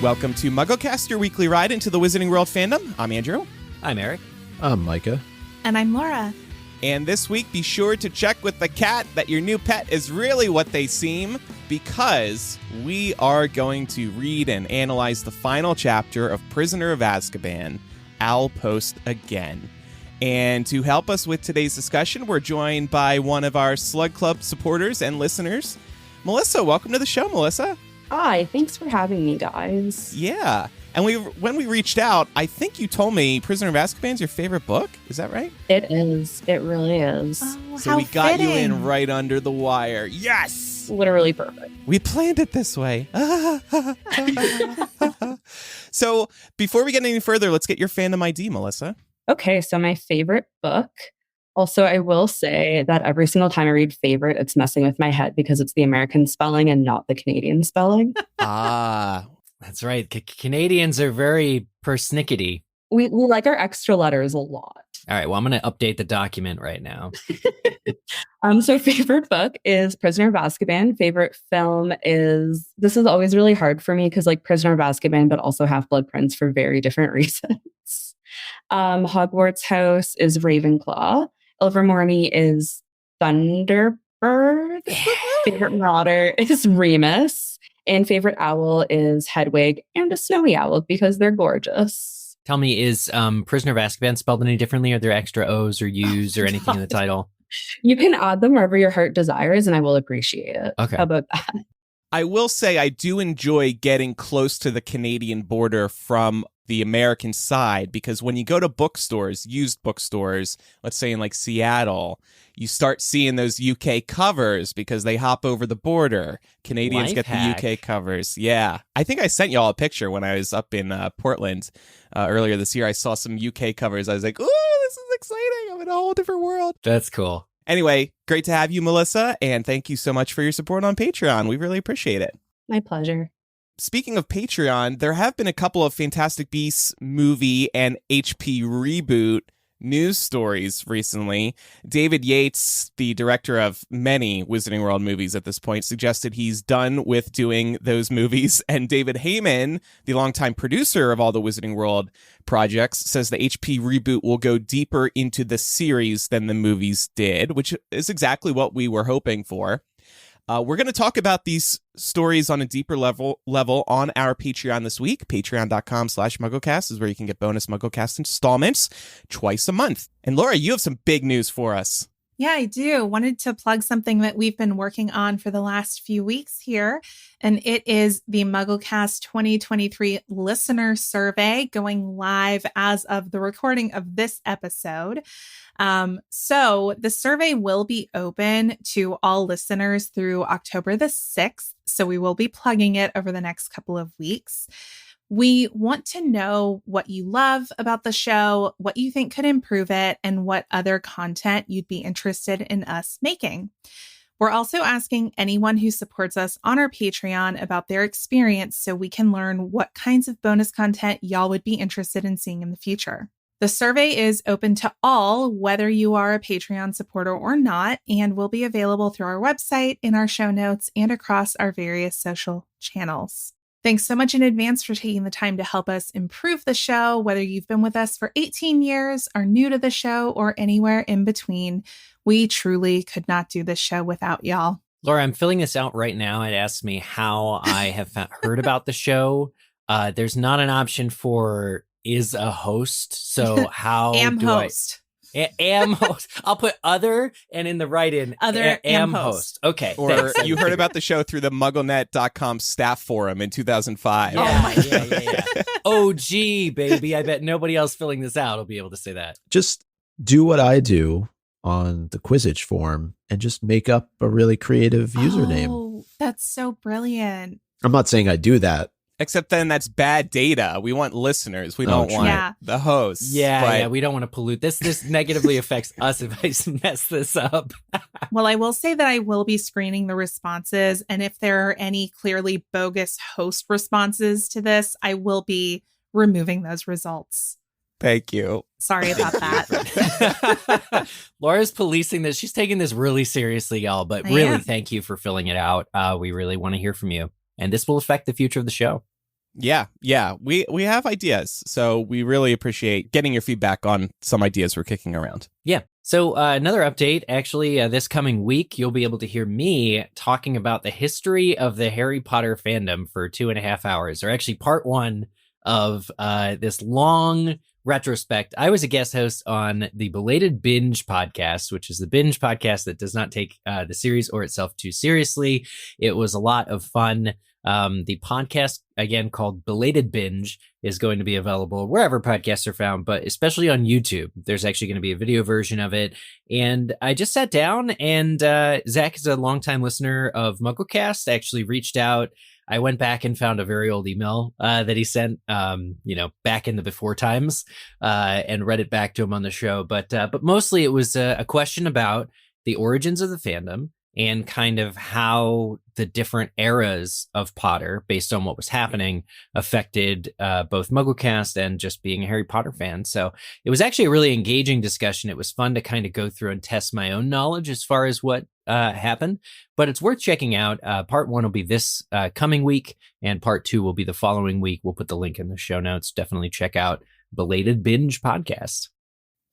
Welcome to MuggleCast, your weekly ride into the Wizarding World fandom. I'm Andrew. I'm Eric. I'm Micah. And I'm Laura. And this week, be sure to check with the cat that your new pet is really what they seem, because we are going to read and analyze the final chapter of Prisoner of Azkaban, Owl Post Again. And to help us with today's discussion, we're joined by one of our Slug Club supporters and listeners, Melissa. Welcome to the show, Melissa. Hi, thanks for having me, guys. Yeah. And when we reached out, I think you told me Prisoner of Azkaban is your favorite book. Is that right? It is. It really is. Oh, So we got fitting. you in right under the wire. Yes! Literally perfect. We planned it this way. So before we get any further, let's get your fandom ID, Melissa. Okay, so my favorite book. Also, I will say that every single time I read favorite, it's messing with my head because it's the American spelling and not the Canadian spelling. That's right. Canadians are very persnickety. We like our extra letters a lot. All right. Well, I'm going to update the document right now. So favorite book is Prisoner of Azkaban. Favorite film is, this is always really hard for me because like Prisoner of Azkaban, but also Half-Blood Prince for very different reasons. Hogwarts House is Ravenclaw. Ilvermorny is Thunderbird. Favorite Marauder is Remus. And favorite owl is Hedwig and a snowy owl because they're gorgeous. Tell me, is Prisoner of Azkaban spelled any differently? Are there extra O's or U's or anything in the title? You can add them wherever your heart desires, and I will appreciate it. Okay. How about that? I will say I do enjoy getting close to the Canadian border from the American side, because when you go to bookstores, used bookstores, let's say in like Seattle, you start seeing those UK covers because they hop over the border. Canadians Life get hack. the UK covers. Yeah. I think I sent y'all a picture when I was up in Portland earlier this year. I saw some UK covers. I was like, ooh, this is exciting. I'm in a whole different world. That's cool. Anyway, great to have you, Melissa, and thank you so much for your support on Patreon. We really appreciate it. My pleasure. Speaking of Patreon, there have been a couple of Fantastic Beasts movie and HP reboot news stories recently. David Yates, the director of many Wizarding World movies at this point, suggested he's done with doing those movies. And David Heyman, the longtime producer of all the Wizarding World projects, says the HP reboot will go deeper into the series than the movies did, which is exactly what we were hoping for. We're going to talk about these stories on a deeper level on our Patreon this week. Patreon.com/MuggleCast is where you can get bonus MuggleCast installments twice a month. And Laura, you have some big news for us. Yeah, I do. Wanted to plug something that we've been working on for the last few weeks here. And it is the MuggleCast 2023 listener survey going live as of the recording of this episode. So the survey will be open to all listeners through October the 6th. So we will be plugging it over the next couple of weeks. We want to know what you love about the show, what you think could improve it, and what other content you'd be interested in us making. We're also asking anyone who supports us on our Patreon about their experience so we can learn what kinds of bonus content y'all would be interested in seeing in the future. The survey is open to all, whether you are a Patreon supporter or not, and will be available through our website, in our show notes, and across our various social channels. Thanks so much in advance for taking the time to help us improve the show, whether you've been with us for 18 years, are new to the show, or anywhere in between. We truly could not do this show without y'all. Laura, I'm filling this out right now. It asks me how I have heard about the show. There's not an option for is a host. So how Am do host. Am host. I'll put other and in the write-in. Other am am host. Okay. Or thanks. you heard about the show through the MuggleNet.com staff forum in 2005. Yeah. OG, baby. I bet nobody else filling this out will be able to say that. Just do what I do on the Quizzitch form and just make up a really creative username. Oh, that's so brilliant. I'm not saying I do that. Except then that's bad data. We want listeners. We don't true. want Yeah. the hosts. Yeah, we don't want to pollute this. This negatively affects us if I mess this up. Well, I will say that I will be screening the responses. And if there are any clearly bogus host responses to this, I will be removing those results. Thank you. Sorry about that. Laura's policing this. She's taking this really seriously, y'all. But I really, am. thank you for filling it out. We really want to hear from you. And this will affect the future of the show. Yeah, we have ideas, so we really appreciate getting your feedback on some ideas we're kicking around. Yeah. So another update, actually, this coming week, you'll be able to hear me talking about the history of the Harry Potter fandom for 2.5 hours, or actually part one of this long retrospect. I was a guest host on the Belated Binge podcast, which is the binge podcast that does not take the series or itself too seriously. It was a lot of fun. The podcast, again, called Belated Binge, is going to be available wherever podcasts are found, but especially on YouTube. There's actually going to be a video version of it. And I just sat down, and Zach is a longtime listener of MuggleCast, actually reached out. I went back and found a very old email that he sent, back in the before times, and read it back to him on the show. But mostly it was a question about the origins of the fandom, and kind of how the different eras of Potter, based on what was happening, affected both MuggleCast and just being a Harry Potter fan. So it was actually a really engaging discussion. It was fun to kind of go through and test my own knowledge as far as what happened. But it's worth checking out. Part one will be this coming week, and part two will be the following week. We'll put the link in the show notes. Definitely check out Belated Binge Podcast.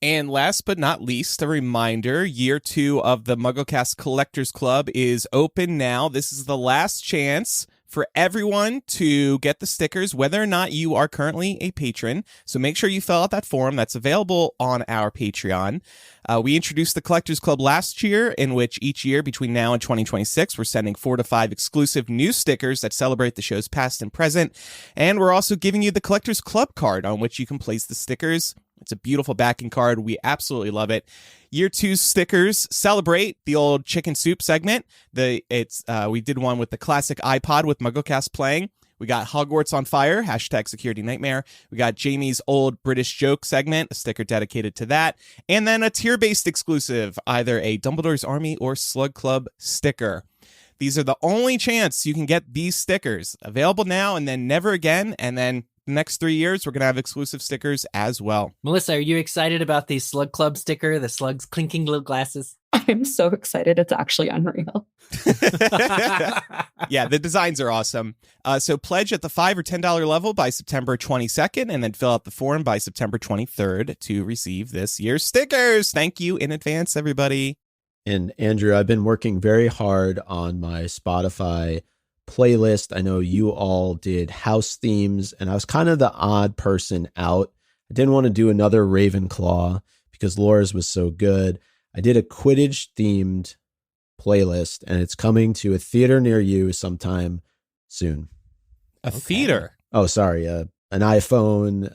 And last but not least, a reminder, year 2 of the MuggleCast Collectors Club is open now. This is the last chance for everyone to get the stickers, whether or not you are currently a patron. So make sure you fill out that form that's available on our Patreon. We introduced the Collectors Club last year, in which each year between now and 2026, we're sending 4 to 5 exclusive new stickers that celebrate the show's past and present. And we're also giving you the Collectors Club card on which you can place the stickers. It's a beautiful backing card. We absolutely love it. Year 2 stickers celebrate the old chicken soup segment. We did one with the classic iPod with MuggleCast playing. We got Hogwarts on Fire, #Security Nightmare. We got Jamie's old British joke segment, a sticker dedicated to that. And then a tier-based exclusive, either a Dumbledore's Army or Slug Club sticker. These are the only chance you can get these stickers. Available now and then never again. And then the next 3 years, we're going to have exclusive stickers as well. Melissa, are you excited about the Slug Club sticker, the slugs clinking little glasses? I'm so excited. It's actually unreal. Yeah, the designs are awesome. So pledge at the $5 or $10 level by September 22nd, and then fill out the form by September 23rd to receive this year's stickers. Thank you in advance, everybody. And Andrew, I've been working very hard on my Spotify playlist. I know you all did house themes, and I was kind of the odd person out. I didn't want to do another Ravenclaw because Laura's was so good. I did a Quidditch themed playlist, and it's coming to a theater near you sometime soon. A theater? Oh, sorry. An iPhone.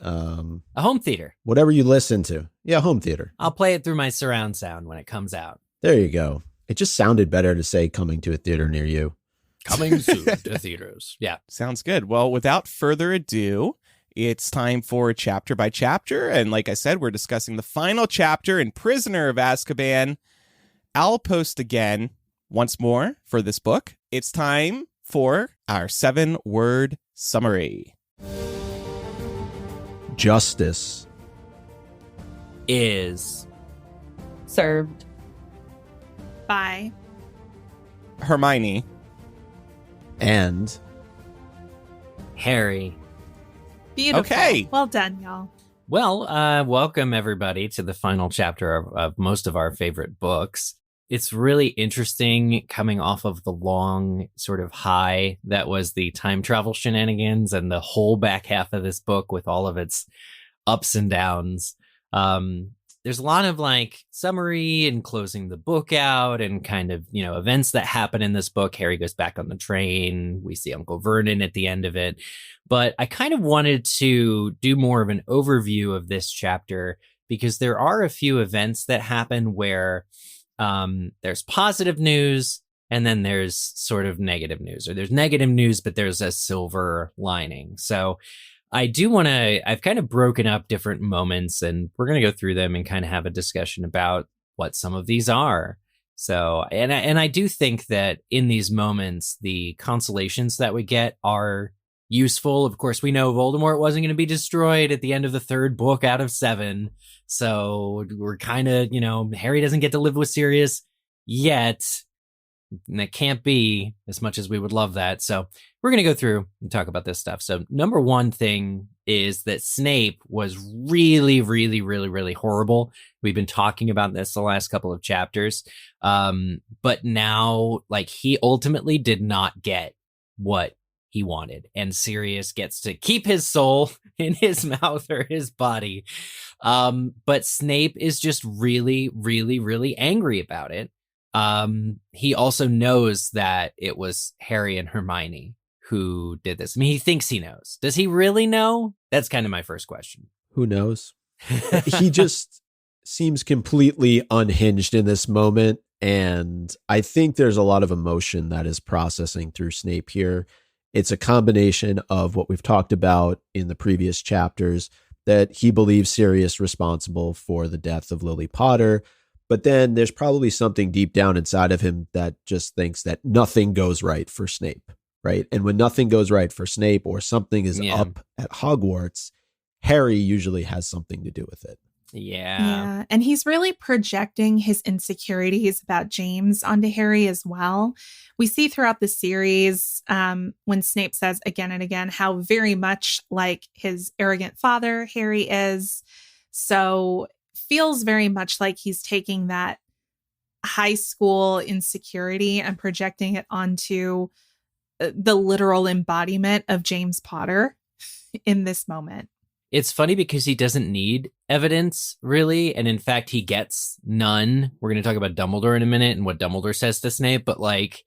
A home theater. Whatever you listen to. Yeah, home theater. I'll play it through my surround sound when it comes out. There you go. It just sounded better to say coming to a theater near you. Coming soon to theaters. Yeah. Sounds good. Well, without further ado, it's time for chapter by chapter. And like I said, we're discussing the final chapter in Prisoner of Azkaban. I'll post again once more for this book. It's time for our 7-word summary. Justice Is Served by Hermione and Harry. Beautiful. Okay. Well done, y'all. Well, welcome everybody to the final chapter of most of our favorite books. It's really interesting coming off of the long sort of high that was the time travel shenanigans and the whole back half of this book with all of its ups and downs. There's a lot of like summary and closing the book out and kind of, events that happen in this book. Harry goes back on the train. We see Uncle Vernon at the end of it. But I kind of wanted to do more of an overview of this chapter because there are a few events that happen where there's positive news and then there's sort of negative news, or there's negative news, but there's a silver lining. So I do want to, I've kind of broken up different moments and we're going to go through them and kind of have a discussion about what some of these are. So, and I do think that in these moments, the consolations that we get are useful. Of course, we know Voldemort wasn't going to be destroyed at the end of the 3rd book out of 7. So we're kind of, Harry doesn't get to live with Sirius yet. And that can't be, as much as we would love that. So we're going to go through and talk about this stuff. So number one thing is that Snape was really, really, really, really horrible. We've been talking about this the last couple of chapters. But now, like, he ultimately did not get what he wanted. And Sirius gets to keep his soul in his mouth or his body. But Snape is just really, really, really angry about it. He also knows that it was Harry and Hermione who did this. I mean, he thinks he knows. Does he really know? That's kind of my first question. Who knows? He just seems completely unhinged in this moment. And I think there's a lot of emotion that is processing through Snape here. It's a combination of what we've talked about in the previous chapters, that he believes Sirius responsible for the death of Lily Potter. But then there's probably something deep down inside of him that just thinks that nothing goes right for Snape, right? And when nothing goes right for Snape or something is up at Hogwarts, Harry usually has something to do with it. Yeah. And he's really projecting his insecurities about James onto Harry as well. We see throughout the series when Snape says again and again how very much like his arrogant father Harry is. So feels very much like he's taking that high school insecurity and projecting it onto the literal embodiment of James Potter in this moment. It's funny because he doesn't need evidence, really. And in fact, he gets none. We're going to talk about Dumbledore in a minute and what Dumbledore says to Snape. But like,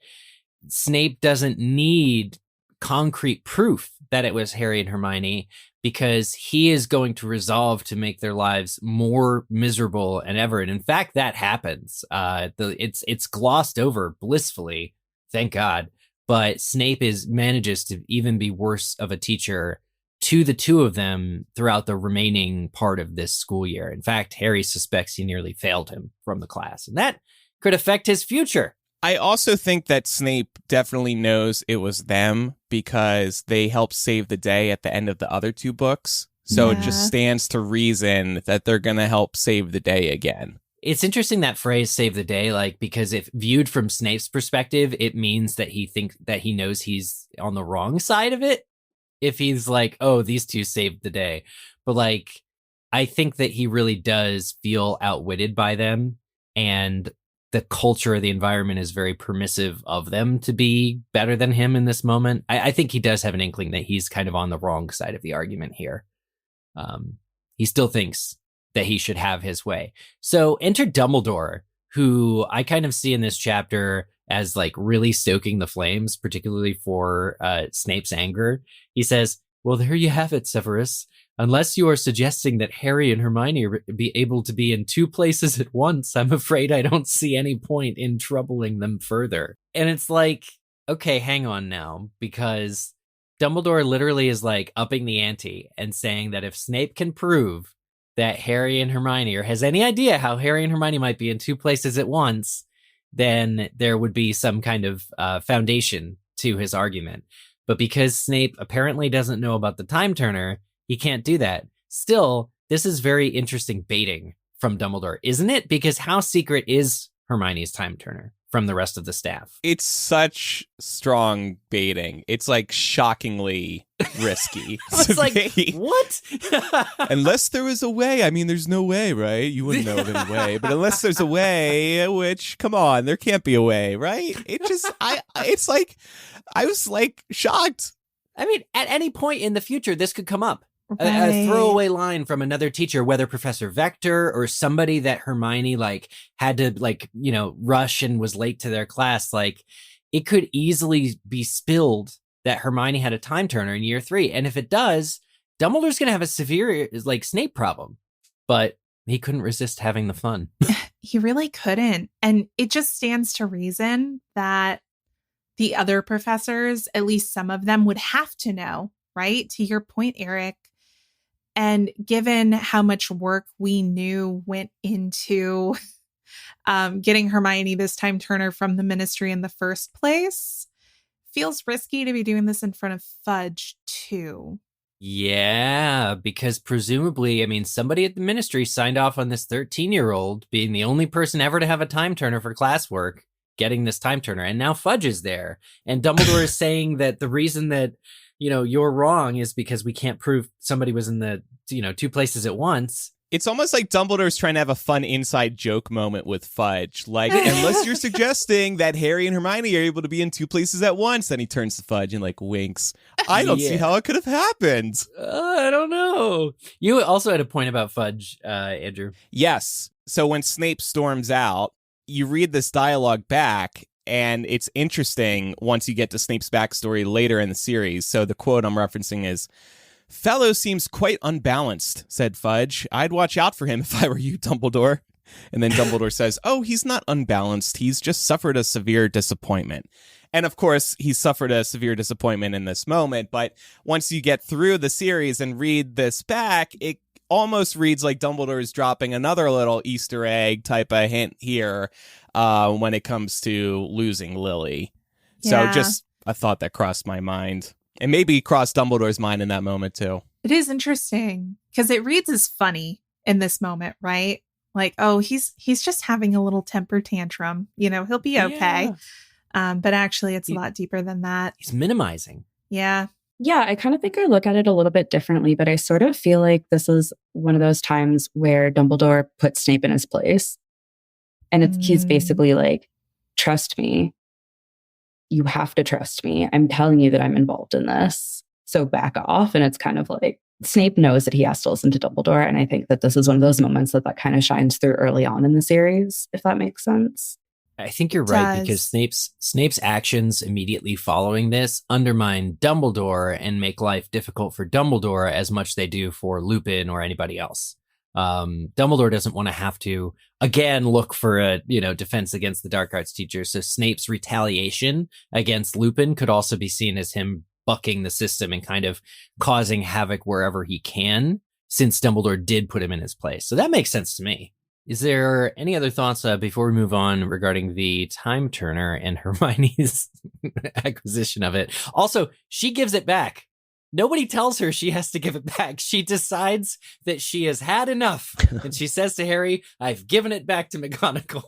Snape doesn't need concrete proof that it was Harry and Hermione, because he is going to resolve to make their lives more miserable than ever. And in fact, that happens. It's glossed over blissfully, thank God. But Snape manages to even be worse of a teacher to the two of them throughout the remaining part of this school year. In fact, Harry suspects he nearly failed him from the class, and that could affect his future. I also think that Snape definitely knows it was them because they helped save the day at the end of the other two books. So it just stands to reason that they're going to help save the day again. It's interesting, that phrase "save the day," like, because if viewed from Snape's perspective, it means that he knows he's on the wrong side of it. If he's like, oh, these two saved the day. But like, I think that he really does feel outwitted by them, and the culture of the environment is very permissive of them to be better than him in this moment. I think he does have an inkling that he's kind of on the wrong side of the argument here. He still thinks that he should have his way. So enter Dumbledore, who I kind of see in this chapter as like really stoking the flames, particularly for Snape's anger. He says, well, there you have it, Severus. Unless you are suggesting that Harry and Hermione be able to be in two places at once, I'm afraid I don't see any point in troubling them further. And it's like, okay, hang on now, because Dumbledore literally is like upping the ante and saying that if Snape can prove that Harry and Hermione, or has any idea how Harry and Hermione might be in two places at once, then there would be some kind of foundation to his argument. But because Snape apparently doesn't know about the time turner, he can't do that. Still, this is very interesting baiting from Dumbledore, isn't it? Because how secret is Hermione's time turner from the rest of the staff? It's such strong baiting. It's like shockingly risky. It's like, what? Unless there was a way. I mean, there's no way, right? You wouldn't know of any way. But unless there's a way, which, come on, there can't be a way, right? It just, it's like, I was like shocked. I mean, at any point in the future, this could come up. A throwaway line from another teacher, whether Professor Vector or somebody that Hermione like had to like, you know, rush and was late to their class. Like, it could easily be spilled that Hermione had a time turner in year 3. And if it does, Dumbledore's going to have a severe like Snape problem, but he couldn't resist having the fun. He really couldn't. And it just stands to reason that the other professors, at least some of them, would have to know, right? To your point, Eric. And given how much work we knew went into getting Hermione this time turner from the ministry in the first place, feels risky to be doing this in front of Fudge too. Yeah, because presumably, I mean, somebody at the ministry signed off on this 13-year-old being the only person ever to have a time turner for classwork. getting this time turner. And now Fudge is there. And Dumbledore is saying that the reason that, you're wrong is because we can't prove somebody was in the, two places at once. It's almost like Dumbledore's trying to have a fun inside joke moment with Fudge. Like, unless you're suggesting that Harry and Hermione are able to be in two places at once, then he turns to Fudge and like winks. I don't see how it could have happened. I don't know. You also had a point about Fudge, Andrew. Yes. So when Snape storms out, you read this dialogue back, and it's interesting once you get to Snape's backstory later in the series. So the quote I'm referencing is, "Fellow seems quite unbalanced," said Fudge. "I'd watch out for him if I were you, Dumbledore." And then Dumbledore says, "Oh, he's not unbalanced. He's just suffered a severe disappointment." And of course, he suffered a severe disappointment in this moment. But once you get through the series and read this back, it almost reads like Dumbledore is dropping another little Easter egg type of hint here when it comes to losing Lily. Yeah. So just a thought that crossed my mind. And maybe crossed Dumbledore's mind in that moment, too. It is interesting because it reads as funny in this moment, right? Like, oh, he's just having a little temper tantrum. He'll be okay. Yeah. But actually, it's a lot deeper than that. He's minimizing. Yeah. Yeah, I kind of think I look at it a little bit differently, but I sort of feel like this is one of those times where Dumbledore put Snape in his place. And he's basically like, trust me. You have to trust me. I'm telling you that I'm involved in this. So back off. And it's kind of like Snape knows that he has to listen to Dumbledore. And I think that this is one of those moments that kind of shines through early on in the series, if that makes sense. I think you're right, because Snape's actions immediately following this undermine Dumbledore and make life difficult for Dumbledore as much as they do for Lupin or anybody else. Dumbledore doesn't want to have to again look for a defense against the dark arts teacher. So Snape's retaliation against Lupin could also be seen as him bucking the system and kind of causing havoc wherever he can, since Dumbledore did put him in his place. So that makes sense to me. Is there any other thoughts before we move on regarding the time turner and Hermione's acquisition of it? Also, she gives it back. Nobody tells her she has to give it back. She decides that she has had enough. And she says to Harry, "I've given it back to McGonagall."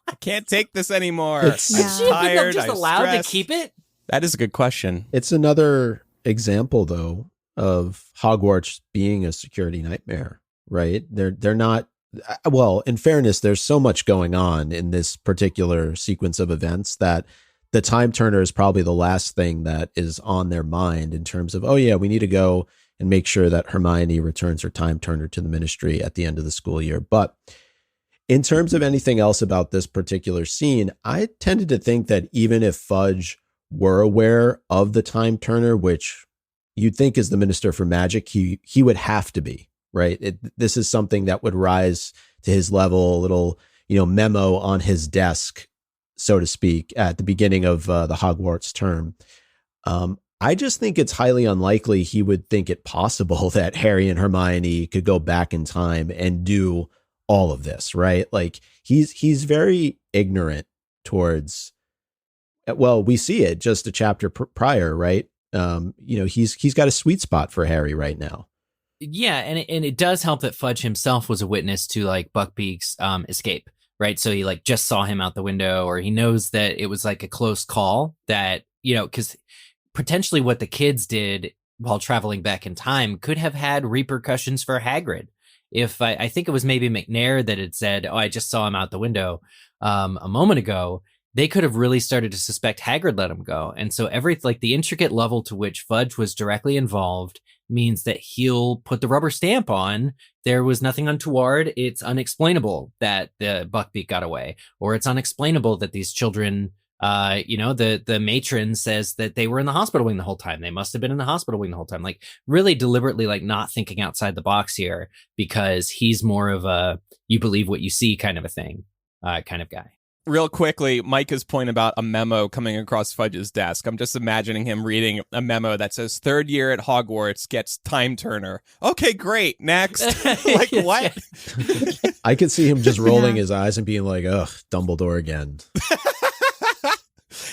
I can't take this anymore. Yeah. I'm tired. Just I'm allowed stressed. to keep it? That is a good question. It's another example, though, of Hogwarts being a security nightmare, right? They're not. Well, in fairness, there's so much going on in this particular sequence of events that the time turner is probably the last thing that is on their mind in terms of, oh yeah, we need to go and make sure that Hermione returns her time turner to the ministry at the end of the school year. But in terms of anything else about this particular scene, I tended to think that even if Fudge were aware of the time turner, which you'd think is the Minister for Magic, he would have to be, right? This is something that would rise to his level, a little, memo on his desk, so to speak, at the beginning of the Hogwarts term. I just think it's highly unlikely he would think it possible that Harry and Hermione could go back in time and do all of this, right? Like he's very ignorant towards, well, we see it just a chapter prior, right? He's got a sweet spot for Harry right now. Yeah, and it does help that Fudge himself was a witness to like Buckbeak's escape, right? So he like just saw him out the window, or he knows that it was like a close call that, because potentially what the kids did while traveling back in time could have had repercussions for Hagrid. If I think it was maybe McNair that had said, "Oh, I just saw him out the window a moment ago," they could have really started to suspect Hagrid let him go. And so the intricate level to which Fudge was directly involved means that he'll put the rubber stamp on, there was nothing untoward. It's unexplainable that the Buckbeak got away, or it's unexplainable that these children, the matron says that they were in the hospital wing the whole time. They must have been in the hospital wing the whole time. Like really deliberately, like not thinking outside the box here, because he's more of a, you believe what you see kind of a thing, kind of guy. Real quickly, Micah's point about a memo coming across Fudge's desk. I'm just imagining him reading a memo that says, "Third year at Hogwarts gets time turner." Okay, great. Next. Like, what? I could see him just rolling his eyes and being like, "Ugh, Dumbledore again."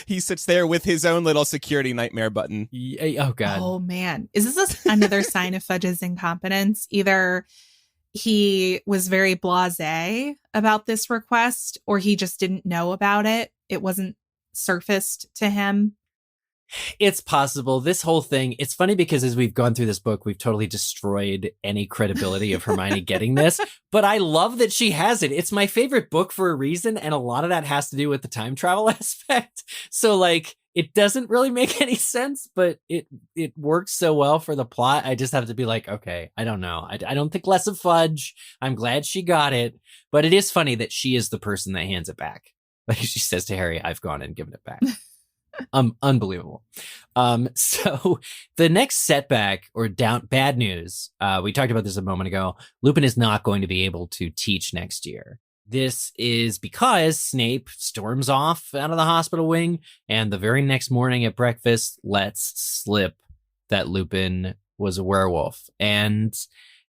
He sits there with his own little security nightmare button. Oh, God. Oh, man. Is this another sign of Fudge's incompetence? Either he was very blasé about this request, or he just didn't know about it it wasn't surfaced to him. It's possible. This whole thing, it's funny because as we've gone through this book, we've totally destroyed any credibility of Hermione getting this, but I love that she has it. It's my favorite book for a reason, and a lot of that has to do with the time travel aspect. So like, it doesn't really make any sense, but it works so well for the plot. I just have to be like, okay, I don't know. I don't think less of Fudge. I'm glad she got it, but it is funny that she is the person that hands it back. Like she says to Harry, I've gone and given it back. Unbelievable. So the next setback or bad news, we talked about this a moment ago. Lupin is not going to be able to teach next year. This is because Snape storms off out of the hospital wing, and the very next morning at breakfast lets slip that Lupin was a werewolf. And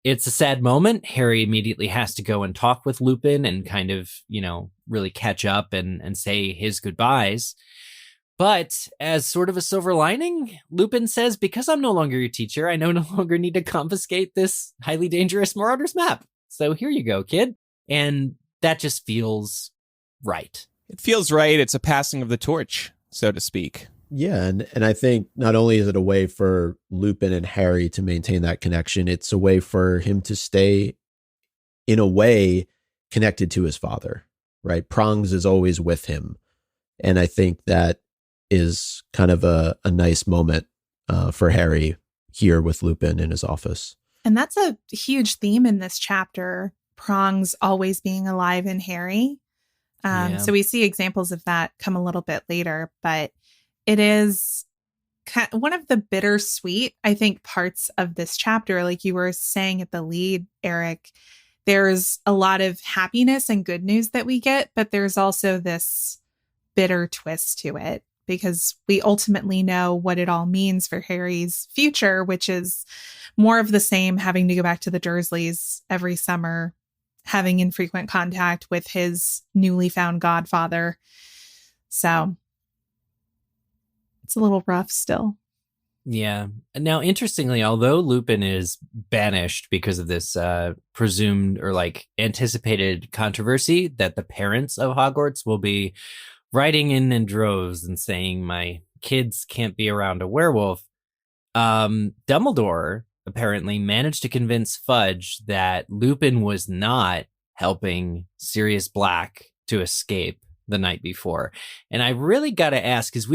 it's a sad moment. Harry immediately has to go and talk with Lupin and kind of, really catch up and say his goodbyes. But as sort of a silver lining, Lupin says, because I'm no longer your teacher, I no longer need to confiscate this highly dangerous Marauder's map. So here you go, kid. And that just feels right. It feels right. It's a passing of the torch, so to speak. Yeah, and I think not only is it a way for Lupin and Harry to maintain that connection, it's a way for him to stay, in a way, connected to his father, right? Prongs is always with him. And I think that is kind of a nice moment for Harry here with Lupin in his office. And that's a huge theme in this chapter, Prongs always being alive in Harry. So we see examples of that come a little bit later, but it is one of the bittersweet, I think, parts of this chapter. Like you were saying at the lead, Eric, there's a lot of happiness and good news that we get, but there's also this bitter twist to it, because we ultimately know what it all means for Harry's future, which is more of the same, having to go back to the Dursleys every summer, having infrequent contact with his newly found godfather. So it's a little rough still. Yeah. Now, interestingly, although Lupin is banished because of this presumed or anticipated controversy that the parents of Hogwarts will be writing in droves and saying my kids can't be around a werewolf, Dumbledore apparently managed to convince Fudge that Lupin was not helping Sirius Black to escape the night before. And I really got to ask, because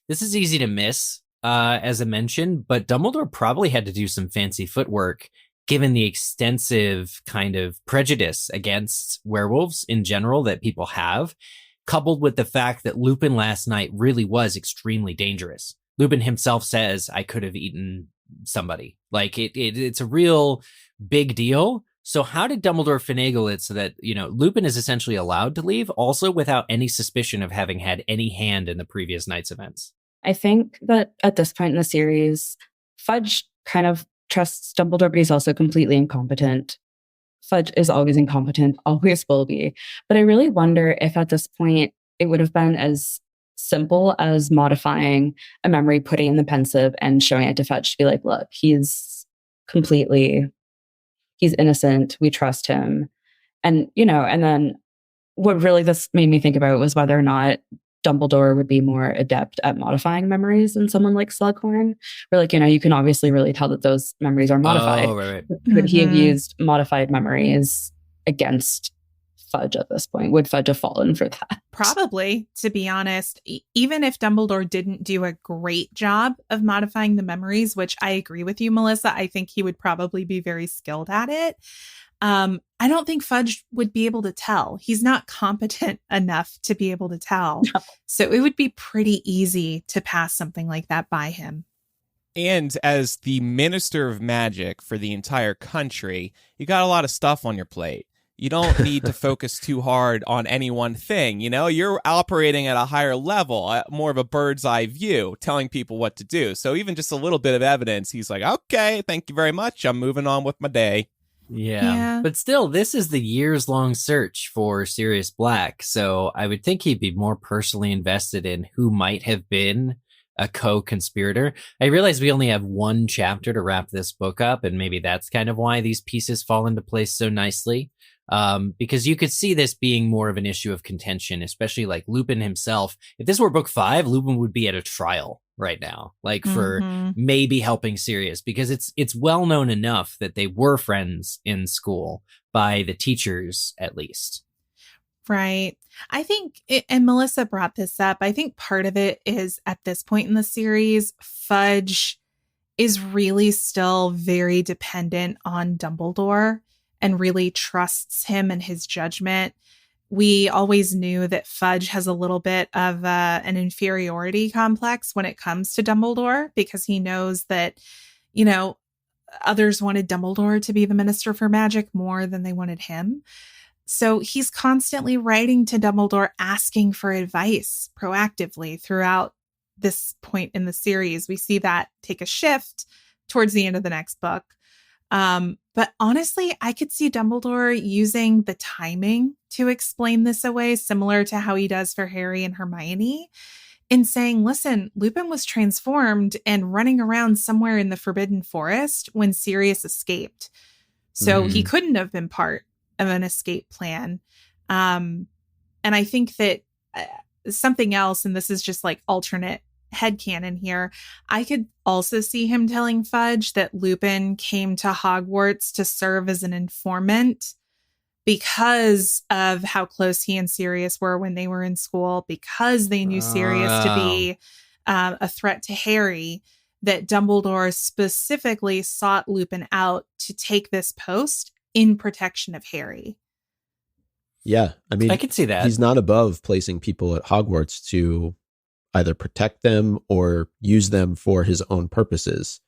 this is easy to miss, as I mentioned, but Dumbledore probably had to do some fancy footwork given the extensive kind of prejudice against werewolves in general that people have, coupled with the fact that Lupin last night really was extremely dangerous. Lupin himself says, I could have eaten somebody. It's a real big deal. So how did Dumbledore finagle it so that, Lupin is essentially allowed to leave, also without any suspicion of having had any hand in the previous night's events? I think that at this point in the series, Fudge kind of trusts Dumbledore, but he's also completely incompetent. Fudge is always incompetent, always will be. But I really wonder if at this point it would have been as simple as modifying a memory, putting in the pensive and showing it to Fudge to be like, look, he's innocent. We trust him. And, and then what really this made me think about was whether or not Dumbledore would be more adept at modifying memories than someone like Slughorn. Where you can obviously really tell that those memories are modified. Oh, right. Would he have used modified memories against Fudge at this point? Would Fudge have fallen for that? Probably, to be honest. Even if Dumbledore didn't do a great job of modifying the memories, which I agree with you, Melissa, I think he would probably be very skilled at it. I don't think Fudge would be able to tell. He's not competent enough to be able to tell. No. So it would be pretty easy to pass something like that by him. And as the Minister of Magic for the entire country, you got a lot of stuff on your plate. You don't need to focus too hard on any one thing. You're operating at a higher level, more of a bird's eye view, telling people what to do. So even just a little bit of evidence, he's like, okay, thank you very much. I'm moving on with my day. Yeah. But still, this is the years-long search for Sirius Black, so I would think he'd be more personally invested in who might have been a co-conspirator. I realize we only have one chapter to wrap this book up, and maybe that's kind of why these pieces fall into place so nicely. Because you could see this being more of an issue of contention, especially like Lupin himself. If this were book 5, Lupin would be at a trial right now, like for maybe helping Sirius, because it's well known enough that they were friends in school by the teachers, at least. Right. I think, and Melissa brought this up, I think part of it is at this point in the series, Fudge is really still very dependent on Dumbledore and really trusts him and his judgment. We always knew that Fudge has a little bit of an inferiority complex when it comes to Dumbledore, because he knows that, you know, others wanted Dumbledore to be the Minister for Magic more than they wanted him. So he's constantly writing to Dumbledore, asking for advice proactively throughout this point in the series. We see that take a shift towards the end of the next book. But honestly, I could see Dumbledore using the timing to explain this away, similar to how he does for Harry and Hermione, in saying, listen, Lupin was transformed and running around somewhere in the Forbidden Forest when Sirius escaped. So he couldn't have been part of an escape plan. And I think that something else, and this is just like alternate headcanon here, I could also see him telling Fudge that Lupin came to Hogwarts to serve as an informant because of how close he and Sirius were when they were in school, because they knew Sirius to be a threat to Harry, that Dumbledore specifically sought Lupin out to take this post in protection of Harry. Yeah, I mean, I can see that. He's not above placing people at Hogwarts to either protect them or use them for his own purposes.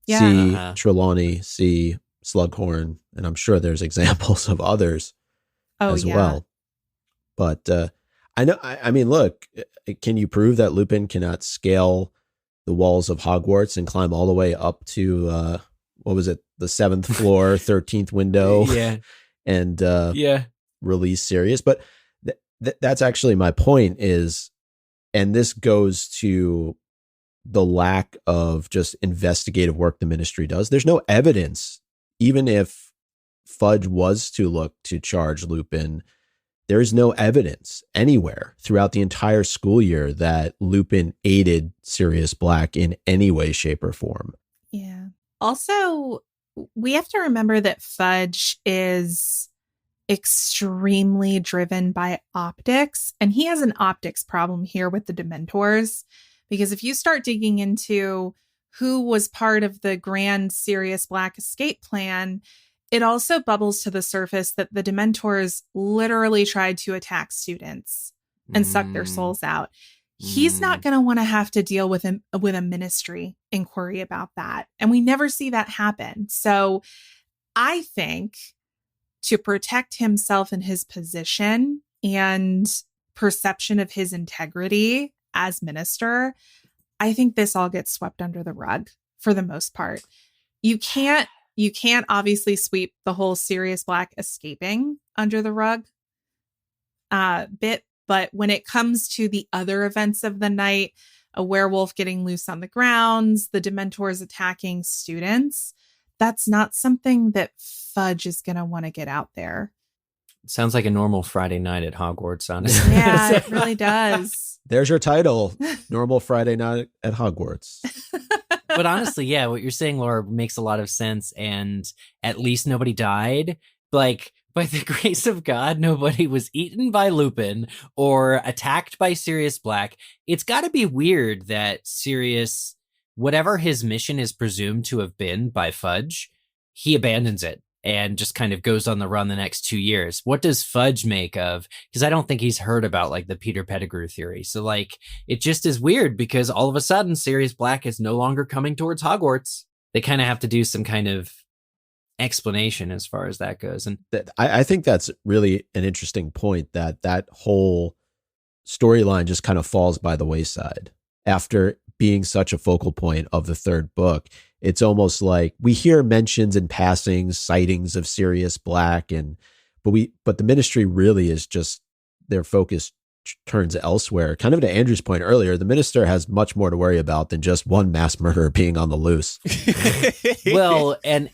Yeah. See Trelawney, see Slughorn, and I'm sure there's examples of others as well. But I know, I mean, look, can you prove that Lupin cannot scale the walls of Hogwarts and climb all the way up to, what was it, the 7th floor, 13th window? Yeah. And release Sirius? But that's actually my point is, and this goes to the lack of just investigative work the ministry does. There's no evidence, even if Fudge was to look to charge Lupin, there's no evidence anywhere throughout the entire school year that Lupin aided Sirius Black in any way, shape, or form. Yeah. Also, we have to remember that Fudge is extremely driven by optics, and he has an optics problem here with the Dementors, because if you start digging into who was part of the grand Sirius Black escape plan, it also bubbles to the surface that the Dementors literally tried to attack students and suck their souls out. He's not going to want to have to deal with a ministry inquiry about that, and we never see that happen. So I think, to protect himself and his position and perception of his integrity as minister, I think this all gets swept under the rug for the most part. You can't obviously sweep the whole Sirius Black escaping under the rug bit, but when it comes to the other events of the night, a werewolf getting loose on the grounds, the Dementors attacking students, that's not something that Fudge is going to want to get out there. Sounds like a normal Friday night at Hogwarts, honestly. Yeah, it really does. There's your title, Normal Friday Night at Hogwarts. But honestly, yeah, what you're saying, Laura, makes a lot of sense. And at least nobody died. Like, by the grace of God, nobody was eaten by Lupin or attacked by Sirius Black. It's got to be weird that Sirius, whatever his mission is presumed to have been by Fudge, he abandons it and just kind of goes on the run the next 2 years. What does Fudge make of? Because I don't think he's heard about like the Peter Pettigrew theory. So like, it just is weird because all of a sudden Sirius Black is no longer coming towards Hogwarts. They kind of have to do some kind of explanation as far as that goes. And I think that's really an interesting point, that whole storyline just kind of falls by the wayside after being such a focal point of the third book. It's almost like we hear mentions in passing, sightings of Sirius Black, but the ministry really is just, their focus turns elsewhere. Kind of to Andrew's point earlier, the minister has much more to worry about than just one mass murderer being on the loose. Well, and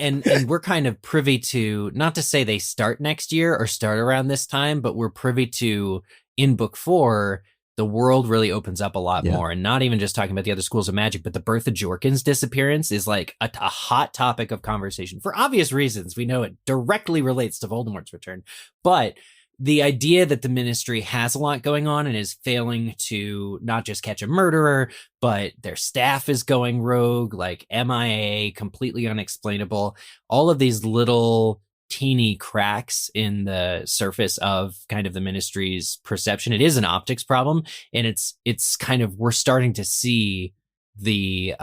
we're kind of privy to, not to say they start next year or start around this time, but we're privy to, in book 4, the world really opens up a lot more. And not even just talking about the other schools of magic, but the Bertha Jorkins disappearance is like a hot topic of conversation for obvious reasons. We know it directly relates to Voldemort's return, but the idea that the ministry has a lot going on and is failing to not just catch a murderer, but their staff is going rogue, like MIA, completely unexplainable. All of these little teeny cracks in the surface of kind of the ministry's perception. It is an optics problem, and it's kind of, we're starting to see the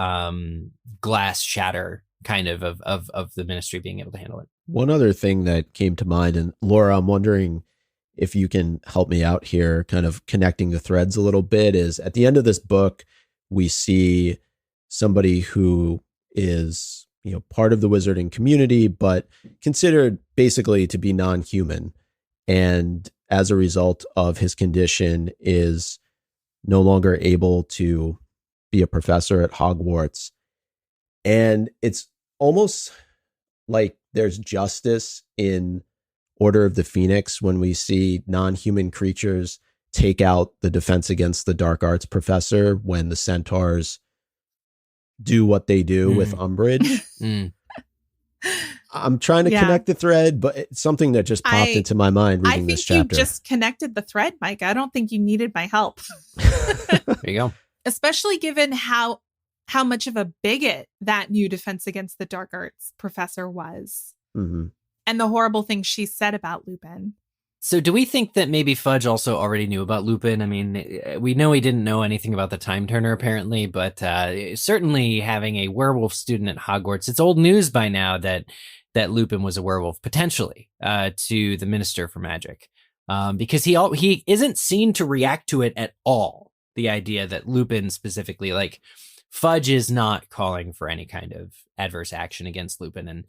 glass shatter kind of the ministry being able to handle it. One other thing that came to mind, and Laura, I'm wondering if you can help me out here, kind of connecting the threads a little bit, is at the end of this book, we see somebody who is, part of the wizarding community, but considered basically to be non-human. And as a result of his condition is no longer able to be a professor at Hogwarts. And it's almost like there's justice in Order of the Phoenix when we see non-human creatures take out the Defense Against the Dark Arts professor when the centaurs do what they do with Umbridge. I'm trying to connect the thread, but it's something that just popped into my mind reading this chapter. I think you just connected the thread, Mike. I don't think you needed my help. There you go. Especially given how much of a bigot that new Defense Against the Dark Arts professor was. Mm-hmm. And the horrible things she said about Lupin. So do we think that maybe Fudge also already knew about Lupin? I mean, we know he didn't know anything about the Time Turner, apparently, but certainly having a werewolf student at Hogwarts, it's old news by now that Lupin was a werewolf, potentially, to the Minister for Magic. Because he isn't seen to react to it at all. The idea that Lupin specifically, like, Fudge is not calling for any kind of adverse action against Lupin. And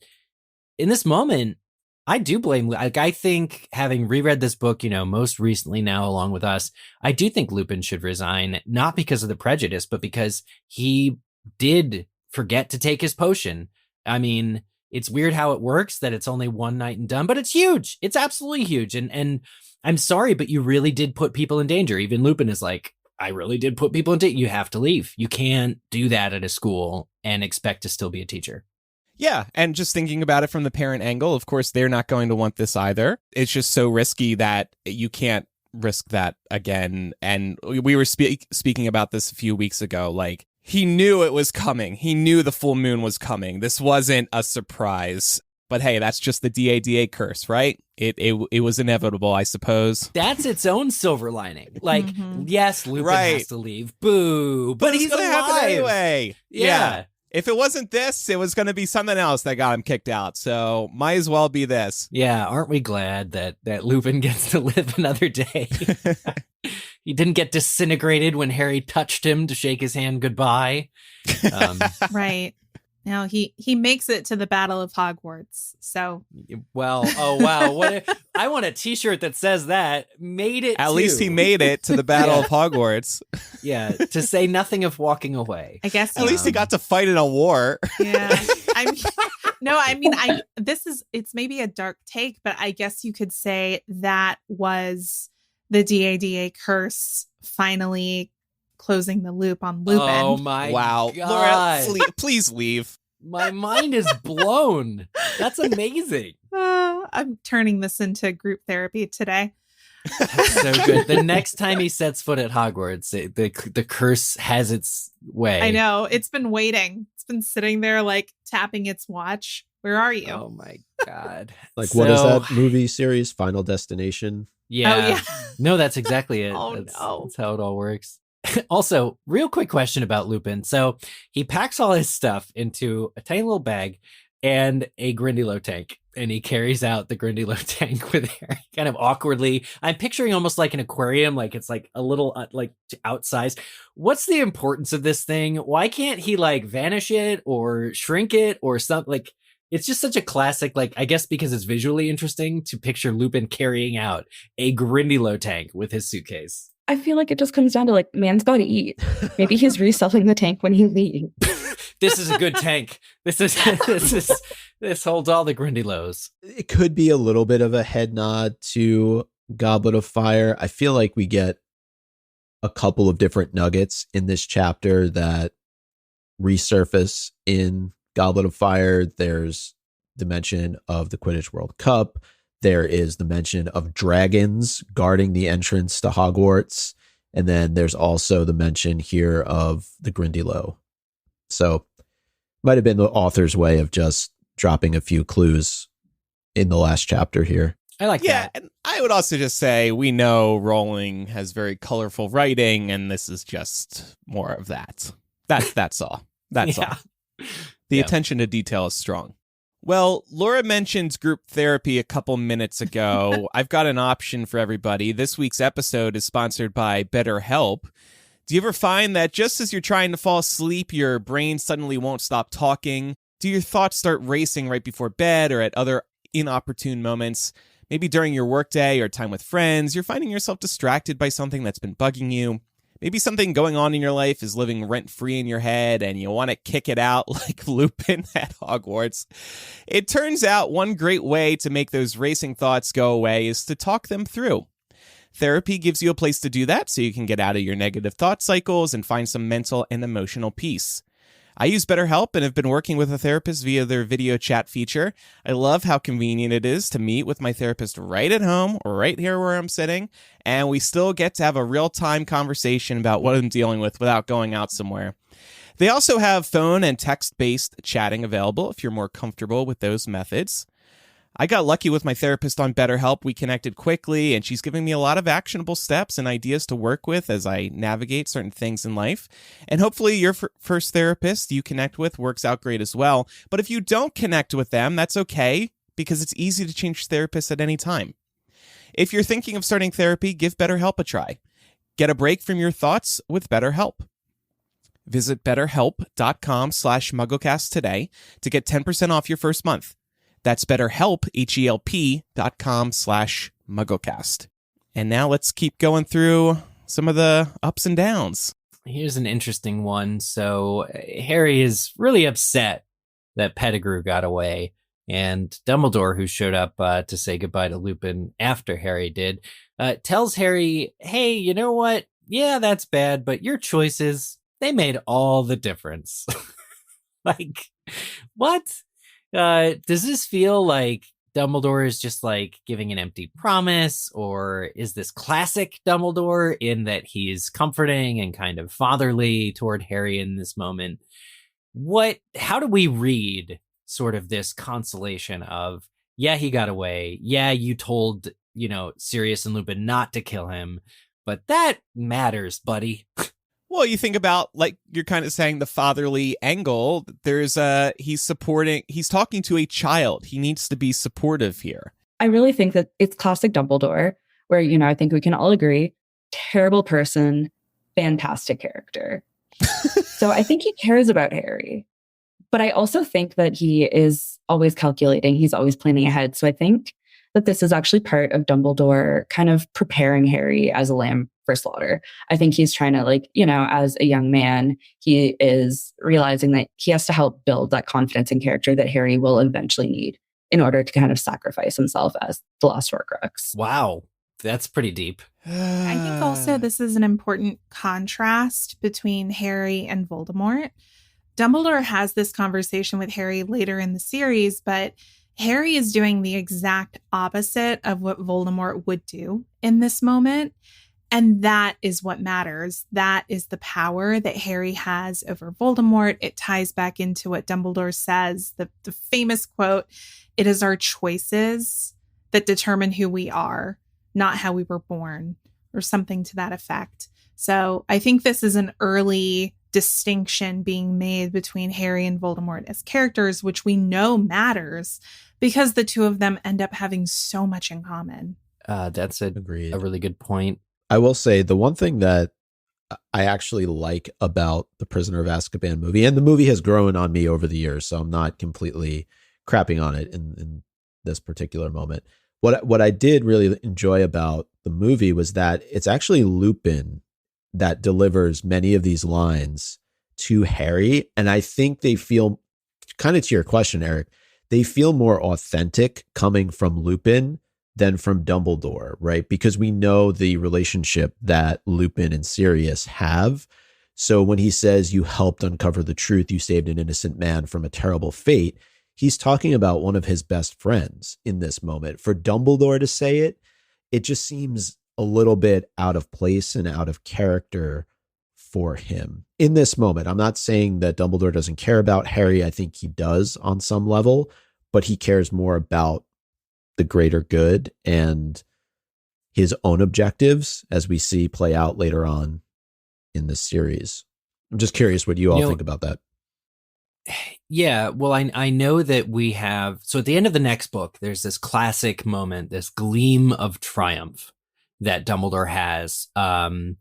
in this moment, I do blame, like, I think having reread this book, most recently now along with us, I do think Lupin should resign, not because of the prejudice, but because he did forget to take his potion. I mean, it's weird how it works that it's only one night and done, but it's huge. It's absolutely huge. And I'm sorry, but you really did put people in danger. Even Lupin is like, I really did put people in danger. You have to leave. You can't do that at a school and expect to still be a teacher. Yeah, and just thinking about it from the parent angle, of course, they're not going to want this either. It's just so risky that you can't risk that again. And we were speaking about this a few weeks ago. Like, he knew it was coming. He knew the full moon was coming. This wasn't a surprise. But hey, that's just the DADA curse, right? It was inevitable, I suppose. That's its own silver lining. Like, yes, Lupin has to leave. Boo. But he's going to happen anyway. Yeah. If it wasn't this, it was going to be something else that got him kicked out. So might as well be this. Yeah, aren't we glad that Lupin gets to live another day? He didn't get disintegrated when Harry touched him to shake his hand goodbye. Right. Now he makes it to the Battle of Hogwarts. So, well, oh wow, I want a T-shirt that says that. Made it. At least he made it to the Battle of Hogwarts. Yeah, to say nothing of walking away. I guess at least he got to fight in a war. Yeah, it's maybe a dark take, but I guess you could say that was the DADA curse finally closing the loop on Lupin. Oh my God. Laura, please leave. My mind is blown. That's amazing. I'm turning this into group therapy today. That's so good. The next time he sets foot at Hogwarts, the curse has its way. I know. It's been waiting. It's been sitting there like tapping its watch. Where are you? Oh my God. What is that movie series? Final Destination? Yeah. Oh, yeah. No, that's exactly it. Oh, that's no. how it all works. Also, real quick question about Lupin. So he packs all his stuff into a tiny little bag and a Grindylow tank, and he carries out the Grindylow tank with Harry kind of awkwardly. I'm picturing almost like an aquarium, like it's like a little like outsized. What's the importance of this thing? Why can't he like vanish it or shrink it or something? Like, it's just such a classic, like, I guess because it's visually interesting to picture Lupin carrying out a Grindylow tank with his suitcase. I feel like it just comes down to like, man's got to eat. Maybe he's reselling the tank when he leaves. This is a good tank. This holds all the Grindylows. It could be a little bit of a head nod to Goblet of Fire. I feel like we get a couple of different nuggets in this chapter that resurface in Goblet of Fire. There's the mention of the Quidditch World Cup. There is the mention of dragons guarding the entrance to Hogwarts. And then there's also the mention here of the Grindylow. So might have been the author's way of just dropping a few clues in the last chapter here. I like that. Yeah, and I would also just say we know Rowling has very colorful writing, and this is just more of that. That's all. That's all. The attention to detail is strong. Well, Laura mentioned group therapy a couple minutes ago. I've got an option for everybody. This week's episode is sponsored by BetterHelp. Do you ever find that just as you're trying to fall asleep, your brain suddenly won't stop talking? Do your thoughts start racing right before bed or at other inopportune moments? Maybe during your workday or time with friends, you're finding yourself distracted by something that's been bugging you. Maybe something going on in your life is living rent-free in your head and you want to kick it out like Lupin at Hogwarts. It turns out one great way to make those racing thoughts go away is to talk them through. Therapy gives you a place to do that so you can get out of your negative thought cycles and find some mental and emotional peace. I use BetterHelp and have been working with a therapist via their video chat feature. I love how convenient it is to meet with my therapist right at home, right here where I'm sitting, and we still get to have a real-time conversation about what I'm dealing with without going out somewhere. They also have phone and text-based chatting available if you're more comfortable with those methods. I got lucky with my therapist on BetterHelp. We connected quickly, and she's giving me a lot of actionable steps and ideas to work with as I navigate certain things in life. And hopefully your first therapist you connect with works out great as well. But if you don't connect with them, that's okay, because it's easy to change therapists at any time. If you're thinking of starting therapy, give BetterHelp a try. Get a break from your thoughts with BetterHelp. Visit betterhelp.com/MuggleCast today to get 10% off your first month. That's BetterHelp, HELP.com/MuggleCast. And now let's keep going through some of the ups and downs. Here's an interesting one. So Harry is really upset that Pettigrew got away. And Dumbledore, who showed up to say goodbye to Lupin after Harry did, tells Harry, hey, you know what? Yeah, that's bad, but your choices, they made all the difference. Like, what? Does this feel like Dumbledore is just like giving an empty promise, or is this classic Dumbledore in that he's comforting and kind of fatherly toward Harry in this moment? How do we read sort of this consolation of, yeah, he got away. Yeah, you told, Sirius and Lupin not to kill him, but that matters, buddy. Well, you think about, like you're kind of saying, the fatherly angle. He's talking to a child. He needs to be supportive here. I really think that it's classic Dumbledore, where, I think we can all agree, terrible person, fantastic character. So I think he cares about Harry. But I also think that he is always calculating. He's always planning ahead. So I think that this is actually part of Dumbledore kind of preparing Harry as a lamb for slaughter. I think he's trying to, as a young man, he is realizing that he has to help build that confidence in character that Harry will eventually need in order to kind of sacrifice himself as the last Horcrux. Wow. That's pretty deep. I think also this is an important contrast between Harry and Voldemort. Dumbledore has this conversation with Harry later in the series, but Harry is doing the exact opposite of what Voldemort would do in this moment. And that is what matters. That is the power that Harry has over Voldemort. It ties back into what Dumbledore says, the famous quote, "It is our choices that determine who we are, not how we were born," or something to that effect. So I think this is an early distinction being made between Harry and Voldemort as characters, which we know matters because the two of them end up having so much in common. That's a really good point. I will say the one thing that I actually like about the Prisoner of Azkaban movie, and the movie has grown on me over the years, so I'm not completely crapping on it in this particular moment. What I did really enjoy about the movie was that it's actually Lupin that delivers many of these lines to Harry. And I think they feel, kind of to your question, Eric, they feel more authentic coming from Lupin than from Dumbledore, right? Because we know the relationship that Lupin and Sirius have. So when he says, you helped uncover the truth, you saved an innocent man from a terrible fate, he's talking about one of his best friends in this moment. For Dumbledore to say it, it just seems a little bit out of place and out of character for him in this moment. I'm not saying that Dumbledore doesn't care about Harry. I think he does on some level, but he cares more about the greater good and his own objectives, as we see play out later on in the series. I'm just curious what you all think about that. Yeah, well, I know that we have, so at the end of the next book, there's this classic moment, this gleam of triumph that Dumbledore has. And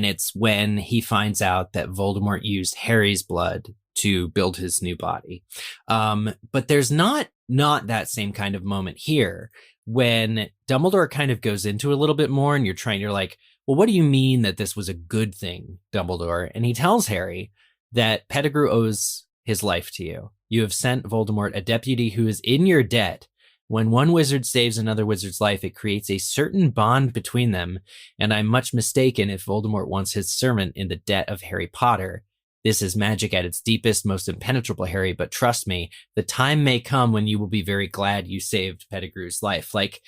it's when he finds out that Voldemort used Harry's blood to build his new body. But there's not that same kind of moment here when Dumbledore kind of goes into a little bit more and you're like, well, what do you mean that this was a good thing, Dumbledore? And he tells Harry that Pettigrew owes his life to you. You have sent Voldemort a deputy who is in your debt. When one wizard saves another wizard's life, it creates a certain bond between them, and I'm much mistaken if Voldemort wants his servant in the debt of Harry Potter. This is magic at its deepest, most impenetrable, Harry, but trust me, the time may come when you will be very glad you saved Pettigrew's life. Like,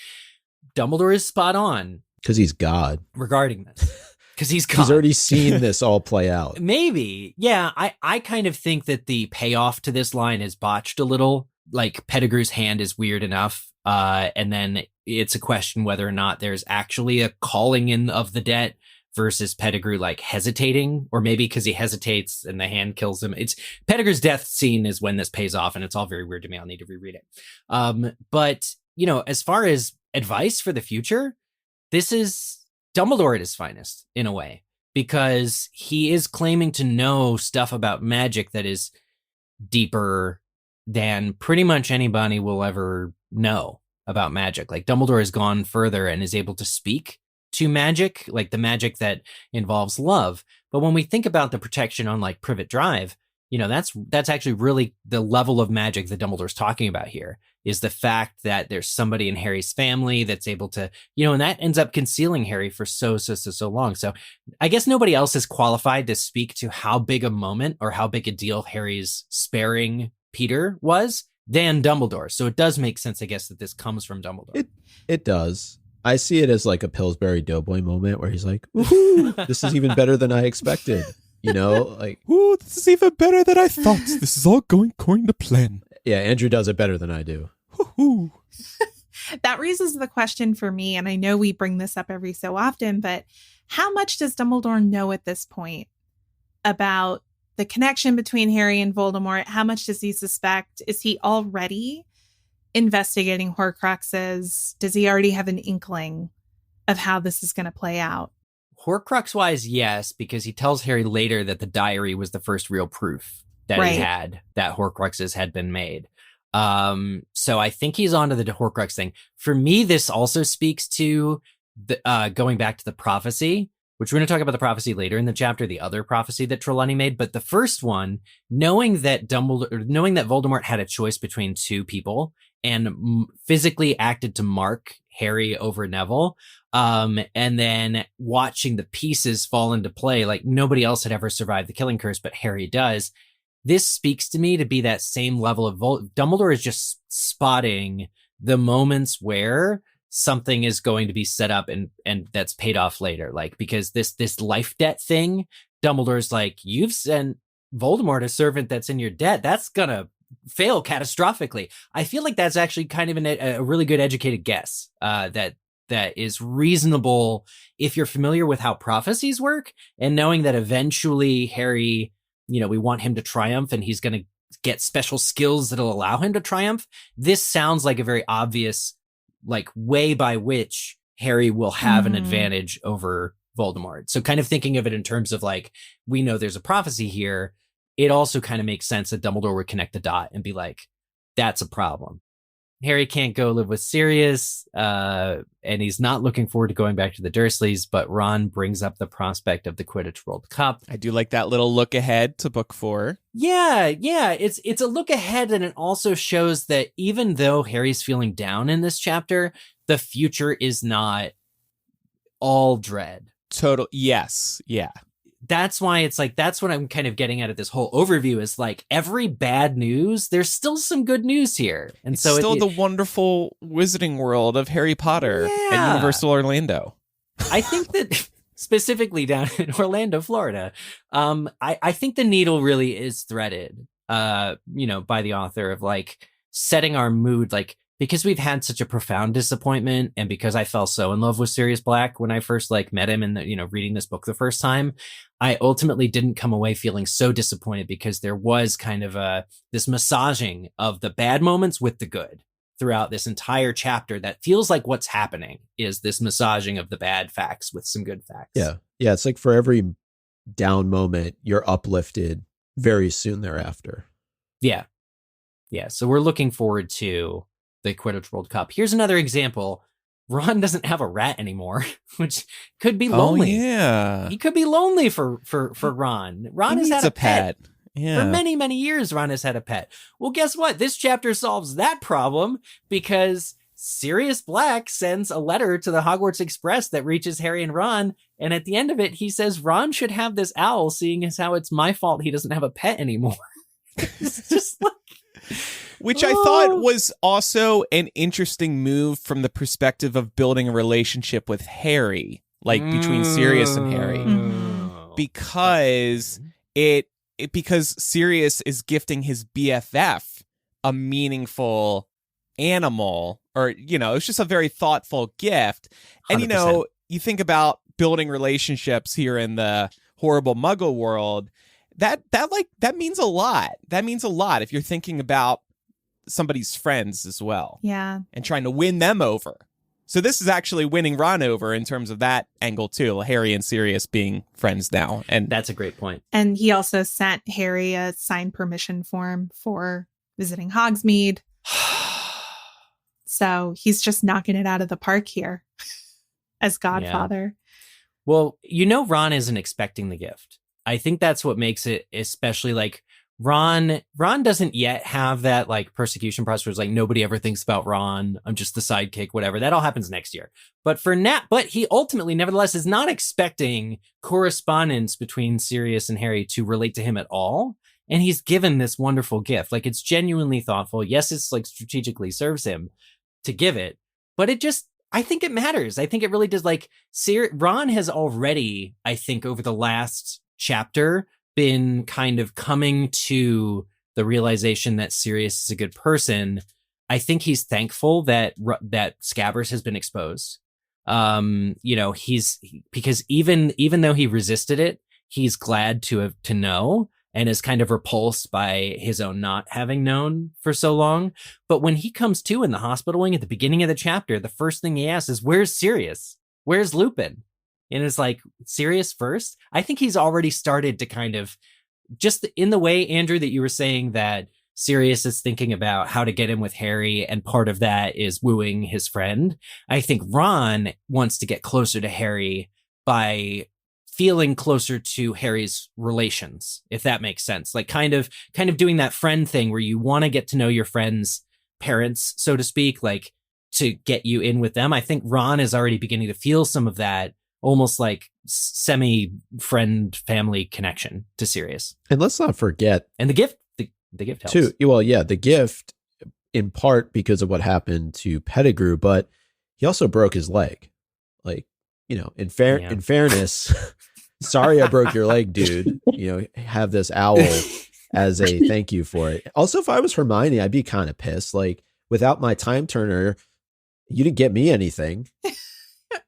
Dumbledore is spot on. Because he's God. Regarding this. Because he's God. He's already seen this all play out. Maybe. Yeah, I kind of think that the payoff to this line is botched a little. Like, Pettigrew's hand is weird enough. And then it's a question whether or not there's actually a calling in of the debt versus Pettigrew like hesitating, or maybe because he hesitates and the hand kills him. It's Pettigrew's death scene is when this pays off, and it's all very weird to me. I'll need to reread it. But, you know, as far as advice for the future, this is Dumbledore at his finest in a way, because he is claiming to know stuff about magic that is deeper than pretty much anybody will ever know about magic. Like, Dumbledore has gone further and is able to speak to magic, like the magic that involves love. But when we think about the protection on like Privet Drive, you know, that's actually really the level of magic that Dumbledore's talking about here, is the fact that there's somebody in Harry's family that's able to, you know, and that ends up concealing Harry for so long. So I guess nobody else is qualified to speak to how big a moment or how big a deal Harry's sparing Peter was than Dumbledore. So it does make sense, I guess, that this comes from Dumbledore. It does. I see it as like a Pillsbury Doughboy moment where he's like, "Ooh, this is even better than I expected." You know, like, "Ooh, this is even better than I thought. This is all going according to plan." Yeah, Andrew does it better than I do. That raises the question for me, and I know we bring this up every so often, but how much does Dumbledore know at this point about the connection between Harry and Voldemort? How much does he suspect? Is he already investigating Horcruxes? Does he already have an inkling of how this is going to play out? Horcrux-wise, yes, because he tells Harry later that the diary was the first real proof that he had that Horcruxes had been made. So I think he's onto the Horcrux thing. For me, this also speaks to the going back to the prophecy, which we're going to talk about the prophecy later in the chapter, the other prophecy that Trelawney made. But the first one, knowing that Voldemort had a choice between two people and physically acted to mark Harry over Neville, and then watching the pieces fall into play, like nobody else had ever survived the killing curse, but Harry does. This speaks to me to be that same level of Dumbledore is just spotting the moments where something is going to be set up and that's paid off later. Like, because this life debt thing, Dumbledore's like, you've sent Voldemort a servant that's in your debt. That's gonna fail catastrophically. I feel like that's actually kind of a really good educated guess that is reasonable if you're familiar with how prophecies work and knowing that eventually Harry, you know, we want him to triumph and he's going to get special skills that'll allow him to triumph. This sounds like a very obvious, like, way by which Harry will have an advantage over Voldemort. So kind of thinking of it in terms of like, we know there's a prophecy here. It also kind of makes sense that Dumbledore would connect the dot and be like, that's a problem. Harry can't go live with Sirius, and he's not looking forward to going back to the Dursleys, but Ron brings up the prospect of the Quidditch World Cup. I do like that little look ahead to book 4. Yeah, it's a look ahead, and it also shows that even though Harry's feeling down in this chapter, the future is not all dread. Total, yes, yeah. That's why it's like, that's what I'm kind of getting at this whole overview is like every bad news, there's still some good news here. And it's so still the wonderful wizarding world of Harry Potter and Universal Orlando. I think that specifically down in Orlando, Florida, I think the needle really is threaded, by the author of like setting our mood, like, because we've had such a profound disappointment, and because I fell so in love with Sirius Black when I first like met him and reading this book the first time, I ultimately didn't come away feeling so disappointed because there was kind of this massaging of the bad moments with the good throughout this entire chapter that feels like what's happening is this massaging of the bad facts with some good facts. Yeah. It's like for every down moment, you're uplifted very soon thereafter. Yeah. So we're looking forward to the Quidditch World Cup. Here's another example. Ron doesn't have a rat anymore, which could be lonely. Oh, yeah. He could be lonely for Ron. Ron has had a pet. Yeah. For many, many years, Ron has had a pet. Well, guess what? This chapter solves that problem because Sirius Black sends a letter to the Hogwarts Express that reaches Harry and Ron. And at the end of it, he says Ron should have this owl, seeing as how it's my fault he doesn't have a pet anymore. It's just like... Which I thought was also an interesting move from the perspective of building a relationship with Harry, like between Sirius and Harry, because because Sirius is gifting his BFF a meaningful animal, or it's just a very thoughtful gift. And 100%. You think about building relationships here in the horrible Muggle world. That means a lot. That means a lot if you're thinking about somebody's friends as well. Yeah. And trying to win them over. So this is actually winning Ron over in terms of that angle too. Harry and Sirius being friends now. And that's a great point. And he also sent Harry a signed permission form for visiting Hogsmeade. So he's just knocking it out of the park here as Godfather. Yeah. Well, Ron isn't expecting the gift. I think that's what makes it especially like Ron doesn't yet have that like persecution process where it's like nobody ever thinks about Ron. I'm just the sidekick, whatever. That all happens next year. But but he ultimately, nevertheless, is not expecting correspondence between Sirius and Harry to relate to him at all. And he's given this wonderful gift. Like it's genuinely thoughtful. Yes, it's like strategically serves him to give it, but I think it matters. I think it really does. Like Ron has already, I think over the last chapter, been kind of coming to the realization that Sirius is a good person. I think he's thankful that Scabbers has been exposed. Because even though he resisted it, he's glad to know and is kind of repulsed by his own not having known for so long. But when he comes to in the hospital wing at the beginning of the chapter, the first thing he asks is, "Where's Sirius? Where's Lupin?" And it's like, Sirius first? I think he's already started to kind of, just in the way, Andrew, that you were saying that Sirius is thinking about how to get in with Harry, and part of that is wooing his friend. I think Ron wants to get closer to Harry by feeling closer to Harry's relations, if that makes sense. Like kind of doing that friend thing where you want to get to know your friend's parents, so to speak, like to get you in with them. I think Ron is already beginning to feel some of that, almost like semi-friend family connection to Sirius. And let's not forget. And the gift helps. Too. Well, yeah, the gift in part because of what happened to Pettigrew, but he also broke his leg. Like, in fairness, sorry I broke your leg, dude. Have this owl as a thank you for it. Also, if I was Hermione, I'd be kind of pissed. Like, without my time turner, you didn't get me anything.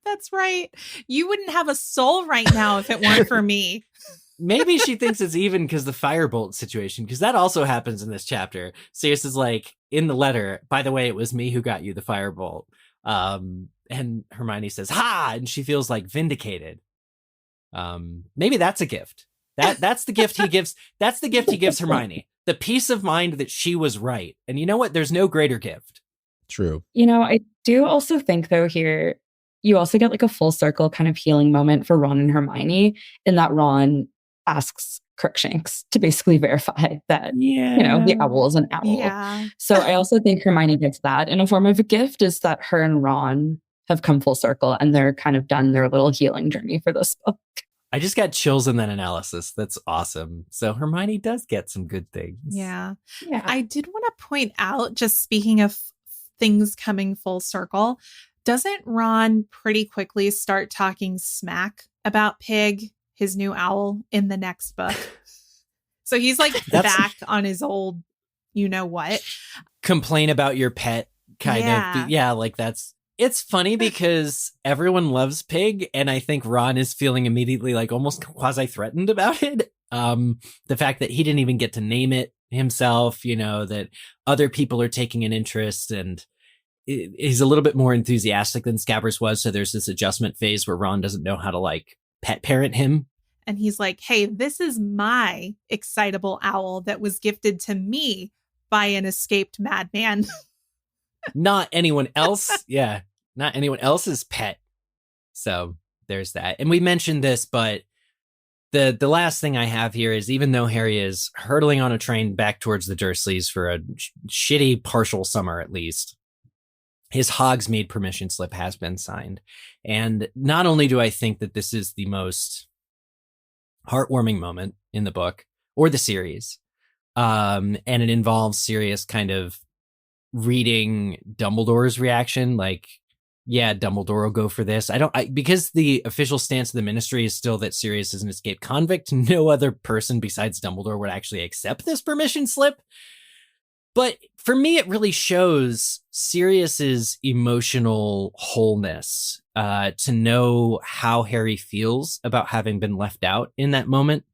That's right. You wouldn't have a soul right now if it weren't for me. Maybe she thinks it's even because the firebolt situation, because that also happens in this chapter. Sirius is like, in the letter, by the way, it was me who got you the firebolt. And Hermione says, "Ha!" And she feels like vindicated. Maybe that's a gift. That's the gift he gives. That's the gift he gives Hermione. The peace of mind that she was right. And you know what? There's no greater gift True. I do also think, though, here, you also get like a full circle kind of healing moment for Ron and Hermione, in that Ron asks Crookshanks to basically verify that, the owl is an owl. Yeah. So I also think Hermione gets that in a form of a gift, is that her and Ron have come full circle and they're kind of done their little healing journey for this book. I just got chills in that analysis. That's awesome. So Hermione does get some good things. Yeah. I did want to point out, just speaking of things coming full circle, doesn't Ron pretty quickly start talking smack about Pig, his new owl, in the next book? So he's like back on his old, what? Complain about your pet kind of. Yeah, like that's... It's funny because everyone loves Pig, and I think Ron is feeling immediately like almost quasi-threatened about it. The fact that he didn't even get to name it himself, that other people are taking an interest, and he's a little bit more enthusiastic than Scabbers was. So there's this adjustment phase where Ron doesn't know how to like pet parent him. And he's like, hey, this is my excitable owl that was gifted to me by an escaped madman. Not anyone else. Yeah. Not anyone else's pet. So there's that. And we mentioned this, but the last thing I have here is, even though Harry is hurtling on a train back towards the Dursleys for a shitty partial summer, at least, his Hogsmeade permission slip has been signed. And not only do I think that this is the most heartwarming moment in the book or the series, and it involves Sirius kind of reading Dumbledore's reaction, like, yeah, Dumbledore will go for this. Because the official stance of the Ministry is still that Sirius is an escaped convict, no other person besides Dumbledore would actually accept this permission slip. But for me, it really shows Sirius's emotional wholeness, to know how Harry feels about having been left out in that moment,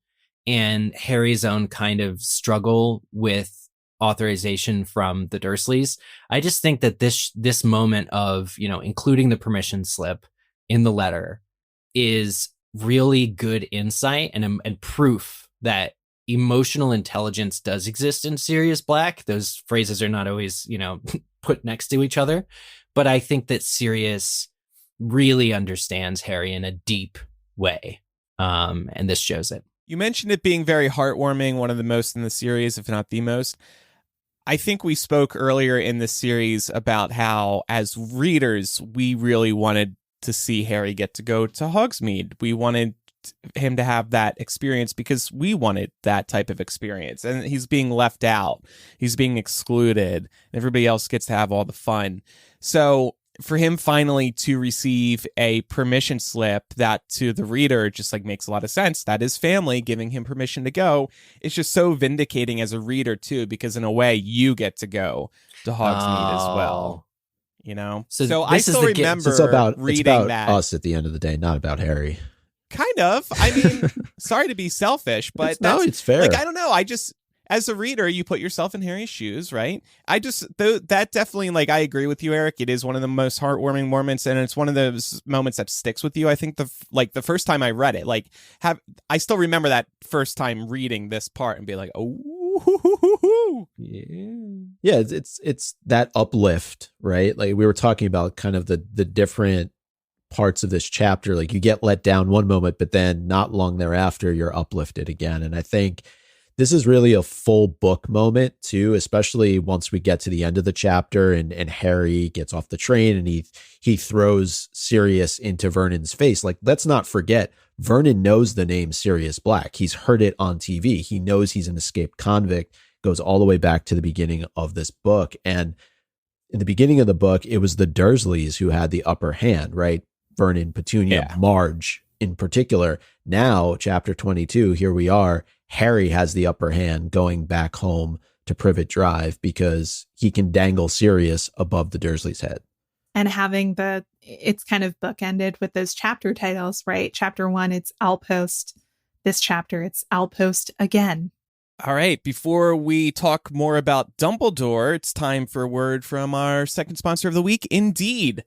and Harry's own kind of struggle with authorization from the Dursleys. I just think that this moment of, including the permission slip in the letter is really good insight and proof that emotional intelligence does exist in Sirius Black. Those phrases are not always, put next to each other, but I think that Sirius really understands Harry in a deep way. And this shows it. You mentioned it being very heartwarming, one of the most in the series, if not the most. I think we spoke earlier in the series about how, as readers, we really wanted to see Harry get to go to Hogsmeade. We wanted him to have that experience because we wanted that type of experience. And he's being left out. He's being excluded. Everybody else gets to have all the fun. So for him finally to receive a permission slip that to the reader just like makes a lot of sense, that is family giving him permission to go, it's just so vindicating as a reader too, because in a way you get to go to Hogsmeade as well, so I still remember reading that. Us at the end of the day, not about Harry. Kind of. I mean, sorry to be selfish, but it's fair. Like, I don't know, as a reader, you put yourself in Harry's shoes, right? That definitely, like, I agree with you, Eric. It is one of the most heartwarming moments, and it's one of those moments that sticks with you. I think the first time I read it, I still remember that first time reading this part and be like, oh, yeah. It's that uplift, right? Like we were talking about, kind of the different parts of this chapter. Like you get let down one moment, but then not long thereafter, you're uplifted again, and I think this is really a full book moment too, especially once we get to the end of the chapter and Harry gets off the train and he throws Sirius into Vernon's face. Like, let's not forget, Vernon knows the name Sirius Black. He's heard it on TV. He knows he's an escaped convict. Goes all the way back to the beginning of this book. And in the beginning of the book, it was the Dursleys who had the upper hand, right? Vernon, Petunia, Marge in particular. Now, chapter 22, here we are. Harry has the upper hand going back home to Privet Drive because he can dangle Sirius above the Dursley's head. And having it's kind of bookended with those chapter titles, right? Chapter 1, it's Outpost. This chapter, it's Outpost again. All right, before we talk more about Dumbledore, it's time for a word from our second sponsor of the week, Indeed.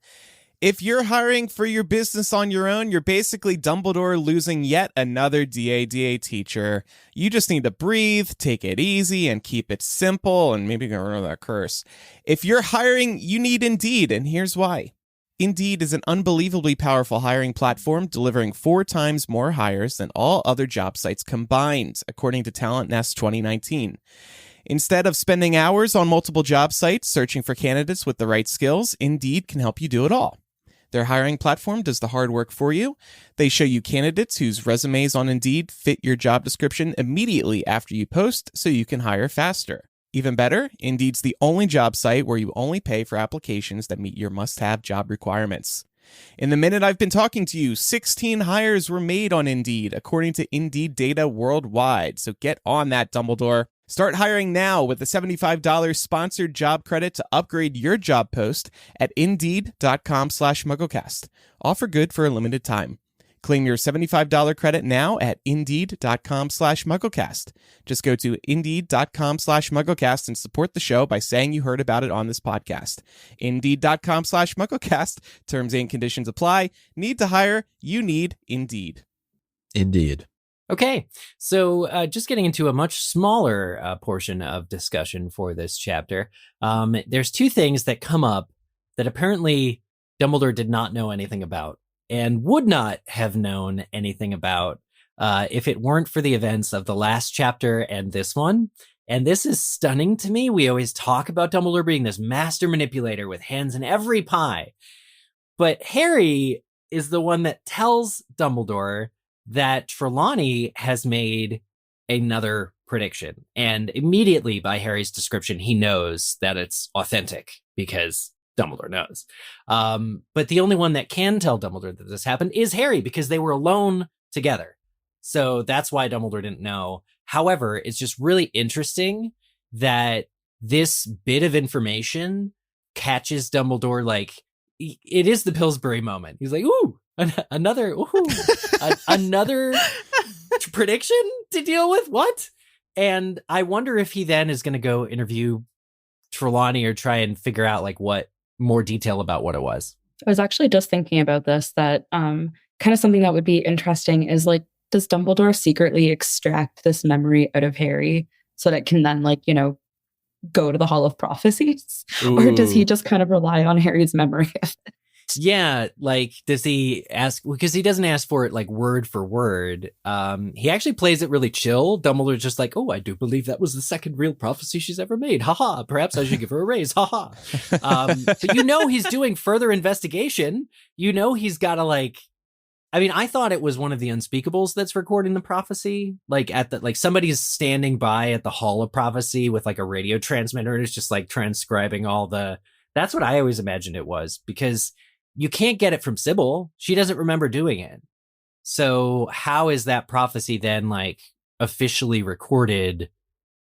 If you're hiring for your business on your own, you're basically Dumbledore losing yet another DADA teacher. You just need to breathe, take it easy, and keep it simple, and maybe get rid of that curse. If you're hiring, you need Indeed, and here's why. Indeed is an unbelievably powerful hiring platform, delivering 4 times more hires than all other job sites combined, according to Talent Nest 2019. Instead of spending hours on multiple job sites searching for candidates with the right skills, Indeed can help you do it all. Their hiring platform does the hard work for you. They show you candidates whose resumes on Indeed fit your job description immediately after you post, so you can hire faster. Even better, Indeed's the only job site where you only pay for applications that meet your must-have job requirements. In the minute I've been talking to you, 16 hires were made on Indeed, according to Indeed data worldwide. So get on that, Dumbledore. Start hiring now with a $75 sponsored job credit to upgrade your job post at Indeed.com/MuggleCast. Offer good for a limited time. Claim your $75 credit now at Indeed.com/MuggleCast. Just go to Indeed.com/MuggleCast and support the show by saying you heard about it on this podcast. Indeed.com/MuggleCast. Terms and conditions apply. Need to hire? You need Indeed. Indeed. Okay, so just getting into a much smaller portion of discussion for this chapter, there's 2 things that come up that apparently Dumbledore did not know anything about and would not have known anything about if it weren't for the events of the last chapter and this one. And this is stunning to me. We always talk about Dumbledore being this master manipulator with hands in every pie. But Harry is the one that tells Dumbledore that Trelawney has made another prediction. And immediately by Harry's description, he knows that it's authentic because Dumbledore knows. But the only one that can tell Dumbledore that this happened is Harry, because they were alone together. So that's why Dumbledore didn't know. However, it's just really interesting that this bit of information catches Dumbledore like it is the Pillsbury moment. He's like, ooh, another prediction to deal with. What? And I wonder if he then is going to go interview Trelawney or try and figure out like what more detail about what it was. I was actually just thinking about this, that kind of something that would be interesting is like, does Dumbledore secretly extract this memory out of Harry so that it can then like, go to the Hall of Prophecies? Ooh. Or does he just kind of rely on Harry's memory of it? Yeah, like, does he ask, because he doesn't ask for it like word for word. He actually plays it really chill. Dumbledore's just like, oh, I do believe that was the second real prophecy she's ever made. Haha, perhaps I should give her a raise. Haha. But he's doing further investigation. He's got to like, I thought it was one of the Unspeakables that's recording the prophecy. Like somebody's standing by at the Hall of Prophecy with like a radio transmitter and it's just like transcribing that's what I always imagined it was, because you can't get it from Sybil. She doesn't remember doing it. So how is that prophecy then like officially recorded?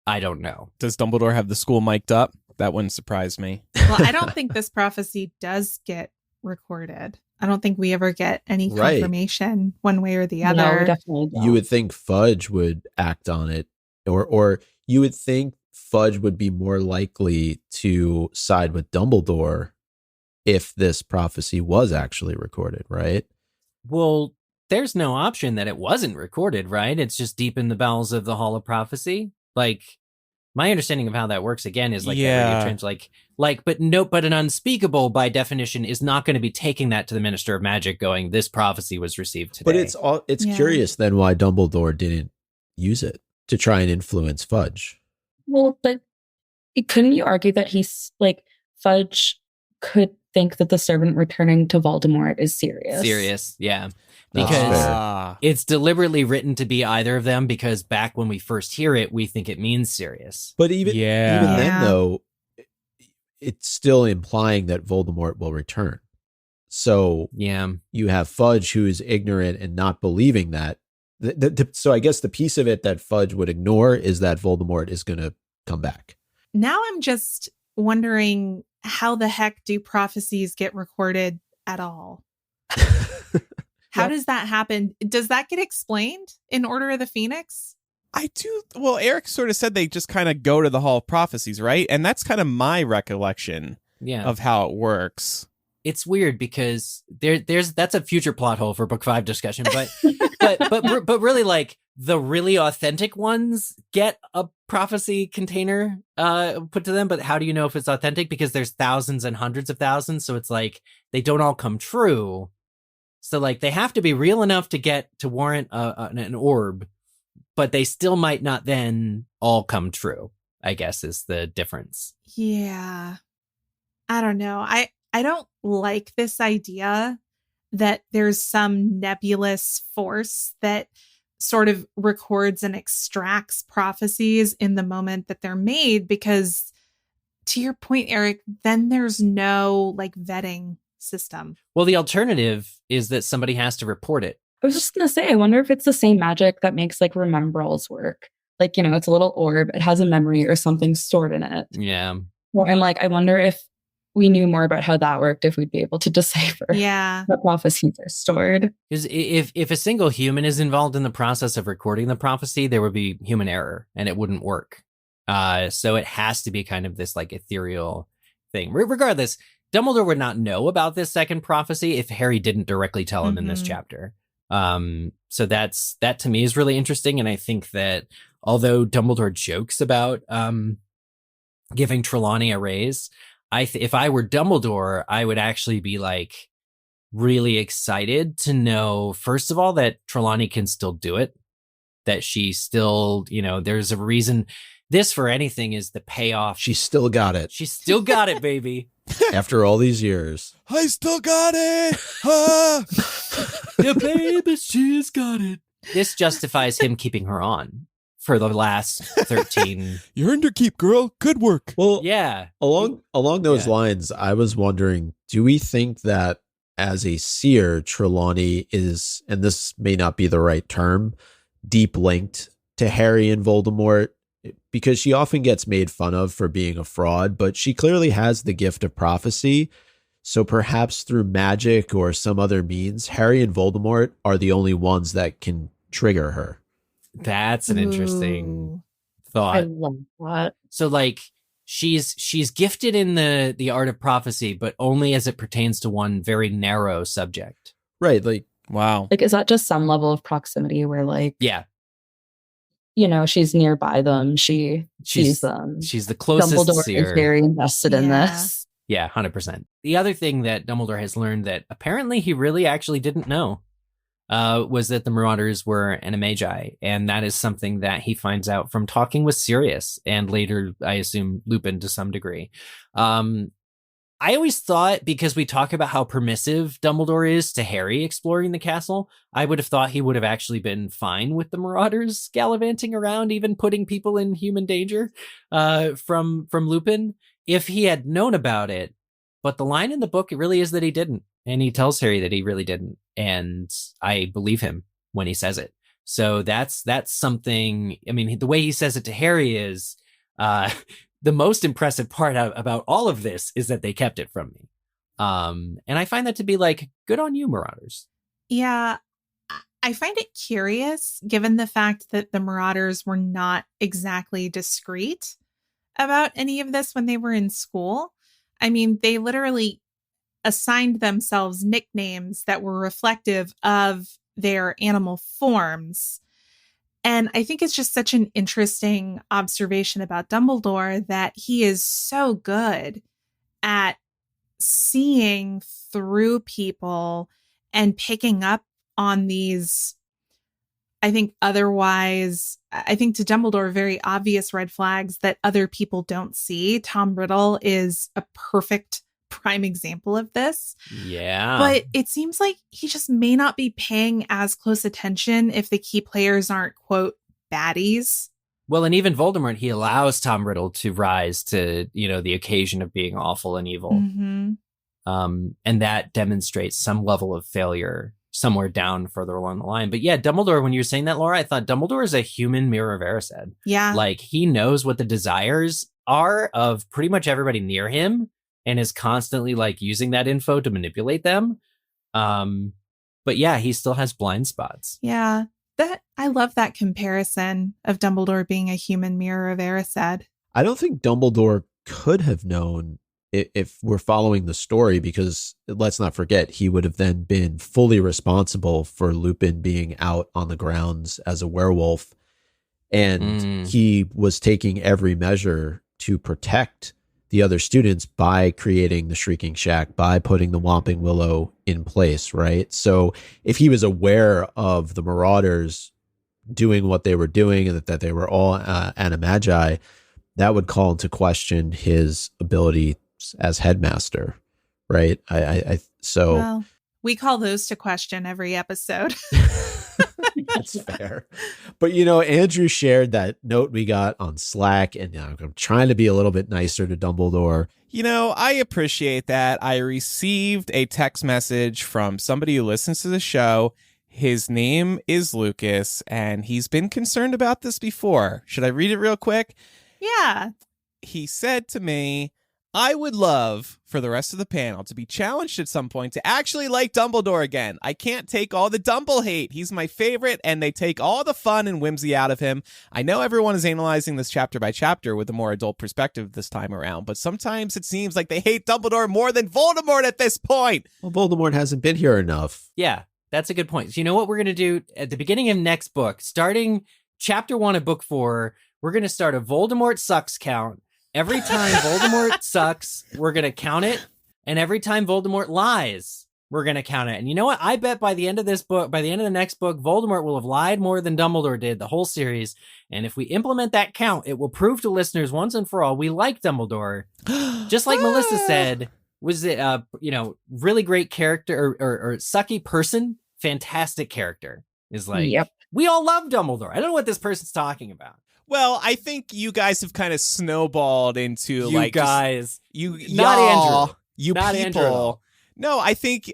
I don't know. Does Dumbledore have the school mic'd up? That wouldn't surprise me. Well, I don't think this prophecy does get recorded. I don't think we ever get any confirmation one way or the other. No, definitely don't. You would think Fudge would act on it, or you would think Fudge would be more likely to side with Dumbledore if this prophecy was actually recorded, right? Well, there's no option that it wasn't recorded, right? It's just deep in the bowels of the Hall of Prophecy. Like, my understanding of how that works again is like, but an Unspeakable by definition is not going to be taking that to the Minister of Magic going, this prophecy was received today. But it's curious then why Dumbledore didn't use it to try and influence Fudge. Well, but couldn't you argue that he's like, Fudge could think that the servant returning to Voldemort is Sirius? Sirius, yeah. Because it's deliberately written to be either of them, because back when we first hear it, we think it means Sirius. But even then, though, it's still implying that Voldemort will return. So you have Fudge, who is ignorant and not believing that. So I guess the piece of it that Fudge would ignore is that Voldemort is going to come back. Now I'm just wondering, how the heck do prophecies get recorded at all? How does that happen? Does that get explained in Order of the Phoenix? I do. Well, Eric sort of said they just kind of go to the Hall of Prophecies, right? And that's kind of my recollection of how it works. it's weird because that's a future plot hole for book 5 discussion, but but really, like, the really authentic ones get a prophecy container put to them, but how do you know if it's authentic? Because there's thousands and hundreds of thousands, so it's like they don't all come true. So like they have to be real enough to warrant an orb, but they still might not then all come true, I guess, is the difference. Yeah. I don't know. I don't like this idea that there's some nebulous force that sort of records and extracts prophecies in the moment that they're made, because to your point, Eric, then there's no like vetting system. Well, the alternative is that somebody has to report it. I was just going to say, I wonder if it's the same magic that makes like remembrals work. Like, you know, it's a little orb, it has a memory or something stored in it. Yeah. Well, and like, I wonder if we knew more about how that worked, if we'd be able to decipher what prophecies are stored. Because if a single human is involved in the process of recording the prophecy, there would be human error and it wouldn't work. So it has to be kind of this like ethereal thing. Regardless, Dumbledore would not know about this second prophecy if Harry didn't directly tell him in this chapter. So that to me is really interesting. And I think that although Dumbledore jokes about giving Trelawney a raise, if I were Dumbledore, I would actually be like really excited to know, first of all, that Trelawney can still do it, that she still, you know, there's a reason. This, for anything, is the payoff. She still got it. She still got it, baby. After all these years. I still got it. Yeah, baby, she's got it. This justifies him keeping her on for the last 13. You earned your keep, girl. Good work. Well, yeah. Along those lines, I was wondering, do we think that as a seer, Trelawney is, and this may not be the right term, deep linked to Harry and Voldemort? Because she often gets made fun of for being a fraud, but she clearly has the gift of prophecy. So perhaps through magic or some other means, Harry and Voldemort are the only ones that can trigger her. That's an interesting thought. I love that. So like she's gifted in the art of prophecy, but only as it pertains to one very narrow subject. Right. Like, wow. Like, is that just some level of proximity where like, yeah, you know, she's nearby them. She sees them. She's the closest Dumbledore seer. is very invested in this. Yeah, 100%. The other thing that Dumbledore has learned that apparently he really actually didn't know was that the Marauders were animagi. And that is something that he finds out from talking with Sirius and later, I assume, Lupin to some degree. I always thought, because we talk about how permissive Dumbledore is to Harry exploring the castle, I would have thought he would have actually been fine with the Marauders gallivanting around, even putting people in human danger from Lupin, if he had known about it. But the line in the book, it really is that he didn't. And he tells Harry that he really didn't. And I believe him when he says it. So that's something, I mean, the way he says it to Harry is... the most impressive part about all of this is that they kept it from me. And I find that to be like, good on you, Marauders. Yeah, I find it curious, given the fact that the Marauders were not exactly discreet about any of this when they were in school. I mean, they literally assigned themselves nicknames that were reflective of their animal forms. And I think it's just such an interesting observation about Dumbledore that he is so good at seeing through people and picking up on these, I think to Dumbledore, very obvious red flags that other people don't see. Tom Riddle is a perfect prime example of this. Yeah. But it seems like he just may not be paying as close attention if the key players aren't, quote, baddies. Well, and even Voldemort, he allows Tom Riddle to rise to, you know, the occasion of being awful and evil. Mm-hmm. And that demonstrates some level of failure somewhere down further along the line. But yeah, Dumbledore, when you were saying that, Laura, I thought Dumbledore is a human mirror of Erised. Yeah. Like, he knows what the desires are of pretty much everybody near him and is constantly like using that info to manipulate them. But yeah, he still has blind spots. Yeah. I love that comparison of Dumbledore being a human mirror of Erised. I don't think Dumbledore could have known if we're following the story, because let's not forget, he would have then been fully responsible for Lupin being out on the grounds as a werewolf. And he was taking every measure to protect the other students by creating the Shrieking Shack, by putting the Whomping Willow in place, right? So if he was aware of the Marauders doing what they were doing and that they were all animagi, that would call into question his ability as headmaster, right? So well, we call those to question every episode. That's fair. But, you know, Andrew shared that note we got on Slack, and I'm trying to be a little bit nicer to Dumbledore. You know, I appreciate that. I received a text message from somebody who listens to the show. His name is Lucas, and he's been concerned about this before. Should I read it real quick? Yeah. He said to me, I would love for the rest of the panel to be challenged at some point to actually like Dumbledore again. I can't take all the Dumble hate. He's my favorite, and they take all the fun and whimsy out of him. I know everyone is analyzing this chapter by chapter with a more adult perspective this time around, but sometimes it seems like they hate Dumbledore more than Voldemort at this point. Well, Voldemort hasn't been here enough. Yeah, that's a good point. So you know what we're going to do at the beginning of next book, starting chapter 1 of book 4, we're going to start a Voldemort sucks count. Every time Voldemort sucks, we're going to count it. And every time Voldemort lies, we're going to count it. And you know what? I bet by the end of this book, by the end of the next book, Voldemort will have lied more than Dumbledore did the whole series. And if we implement that count, it will prove to listeners once and for all we like Dumbledore. Just like Melissa said, was it really great character or sucky person? Fantastic character. Is like, Yep. We all love Dumbledore. I don't know what this person's talking about. Well, I think you guys have kind of snowballed into You guys. not Andrew. You Not Andrew at people. all. No, I think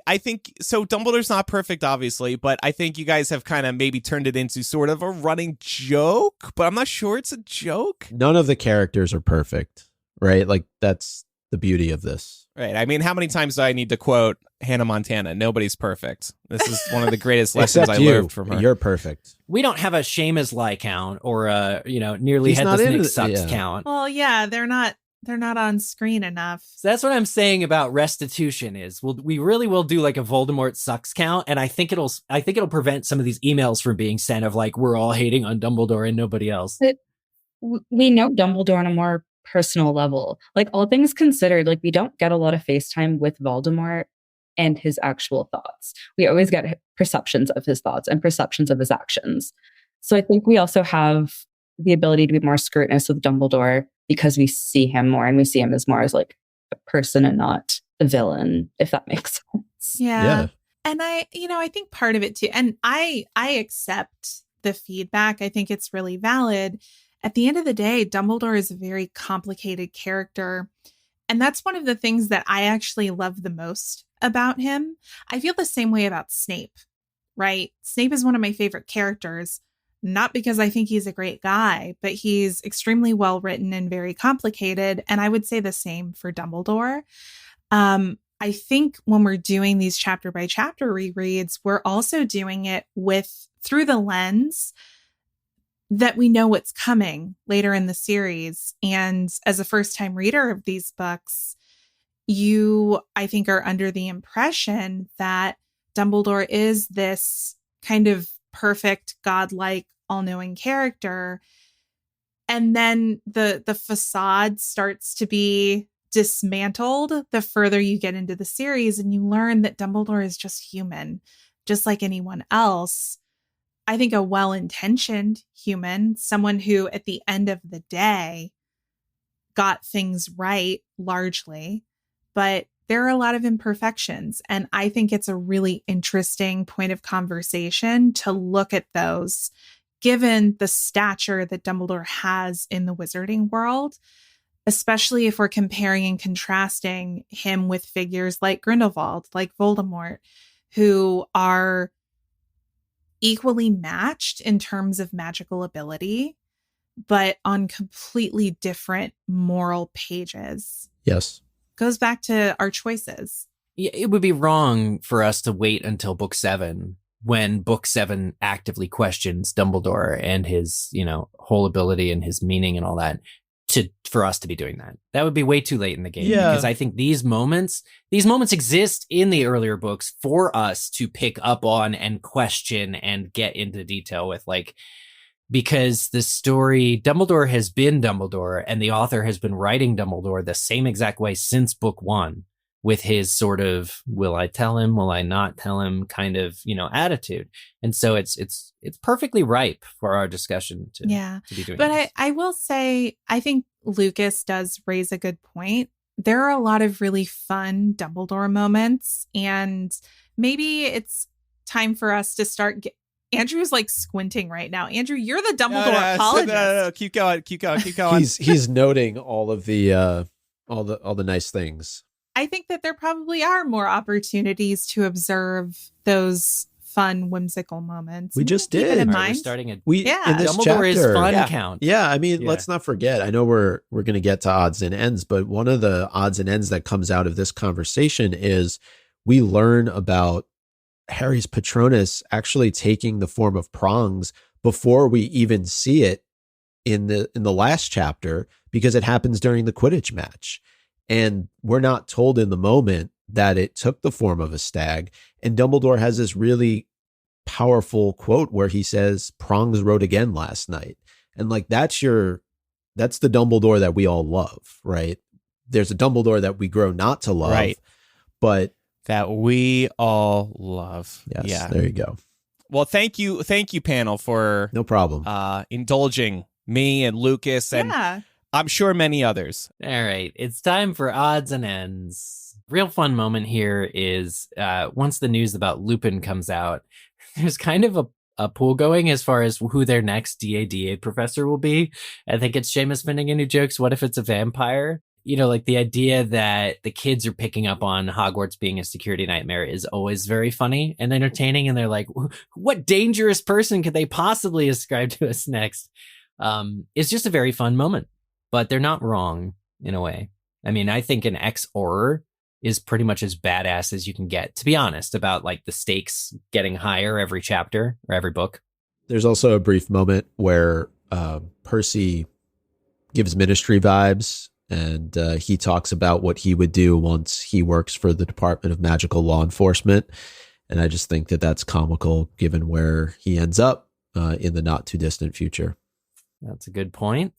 so. Dumbledore's not perfect, obviously, but I think you guys have kind of maybe turned it into sort of a running joke, but I'm not sure it's a joke. None of the characters are perfect, right? Like, that's the beauty of this. Right. I mean, how many times do I need to quote Hannah Montana? Nobody's perfect. This is one of the greatest lessons I learned from her. You're perfect. We don't have a shame as lie count or a, nearly He's headless not Nick into- sucks yeah. count. Well, yeah, they're not on screen enough. So that's what I'm saying about restitution is we really will do like a Voldemort sucks count. And I think it'll prevent some of these emails from being sent of like, we're all hating on Dumbledore and nobody else. We know Dumbledore on a more personal level. Like, all things considered, like, we don't get a lot of FaceTime with Voldemort and his actual thoughts. We always get perceptions of his thoughts and perceptions of his actions. So I think we also have the ability to be more scrutinous with Dumbledore because we see him more and we see him as more as like a person and not a villain, if that makes sense. Yeah. And I think part of it too, and I accept the feedback. I think it's really valid. At the end of the day, Dumbledore is a very complicated character. And that's one of the things that I actually love the most about him. I feel the same way about Snape, right? Snape is one of my favorite characters, not because I think he's a great guy, but he's extremely well written and very complicated. And I would say the same for Dumbledore. I think when we're doing these chapter by chapter rereads, we're also doing it through the lens that we know what's coming later in the series. And as a first-time reader of these books, you, I think, are under the impression that Dumbledore is this kind of perfect, godlike, all-knowing character. And then the facade starts to be dismantled the further you get into the series, and you learn that Dumbledore is just human, just like anyone else. I think a well-intentioned human, someone who at the end of the day got things right largely, but there are a lot of imperfections. And I think it's a really interesting point of conversation to look at those, given the stature that Dumbledore has in the wizarding world, especially if we're comparing and contrasting him with figures like Grindelwald, like Voldemort, who are equally matched in terms of magical ability, but on completely different moral pages. Yes. Goes back to our choices. It would be wrong for us to wait until book 7 when book 7 actively questions Dumbledore and his, whole ability and his meaning and all that. for us to be doing that. That would be way too late in the game. Yeah. Because I think these moments exist in the earlier books for us to pick up on and question and get into detail with, like, because the story, Dumbledore has been Dumbledore, and the author has been writing Dumbledore the same exact way since book one, with his sort of, will I tell him, will I not tell him kind of, attitude. And so it's perfectly ripe for our discussion to be doing. But this. I will say, I think Lucas does raise a good point. There are a lot of really fun Dumbledore moments, and maybe it's time for us to start Andrew's like squinting right now. Andrew, you're the Dumbledore apologist. No. Keep going. He's noting all of the all the nice things. I think that there probably are more opportunities to observe those fun, whimsical moments. We just Keep it did. in All right, mind. we're starting In Dumbledore this chapter, is fun Yeah. count. Yeah, I mean, Yeah. let's not forget. I know we're going to get to odds and ends, but one of the odds and ends that comes out of this conversation is we learn about Harry's Patronus actually taking the form of prongs before we even see it in the last chapter, because it happens during the Quidditch match. And we're not told in the moment that it took the form of a stag. And Dumbledore has this really powerful quote where he says, "Prongs rode again last night." And like, that's the Dumbledore that we all love, right? There's a Dumbledore that we grow not to love, Right. but That we all love. yes, Yeah. there you go. Well, thank you, panel, for No problem. indulging me and Lucas, and Yeah. I'm sure many others. All right, it's time for odds and ends. Real fun moment here is once the news about Lupin comes out, there's kind of a pool going as far as who their next DADA professor will be. I think it's Seamus Finnegan who jokes, what if it's a vampire? Like the idea that the kids are picking up on Hogwarts being a security nightmare is always very funny and entertaining. And they're like, what dangerous person could they possibly ascribe to us next? It's just a very fun moment, but they're not wrong in a way. I mean, I think an ex-Auror is pretty much as badass as you can get, to be honest, about like the stakes getting higher every chapter or every book. There's also a brief moment where Percy gives Ministry vibes, and he talks about what he would do once he works for the Department of Magical Law Enforcement. And I just think that that's comical given where he ends up in the not too distant future. That's a good point.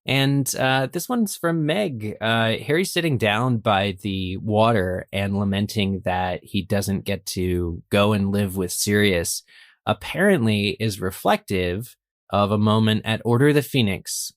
And this one's from Meg. Harry's sitting down by the water and lamenting that he doesn't get to go and live with Sirius, apparently is reflective of a moment at Order of the Phoenix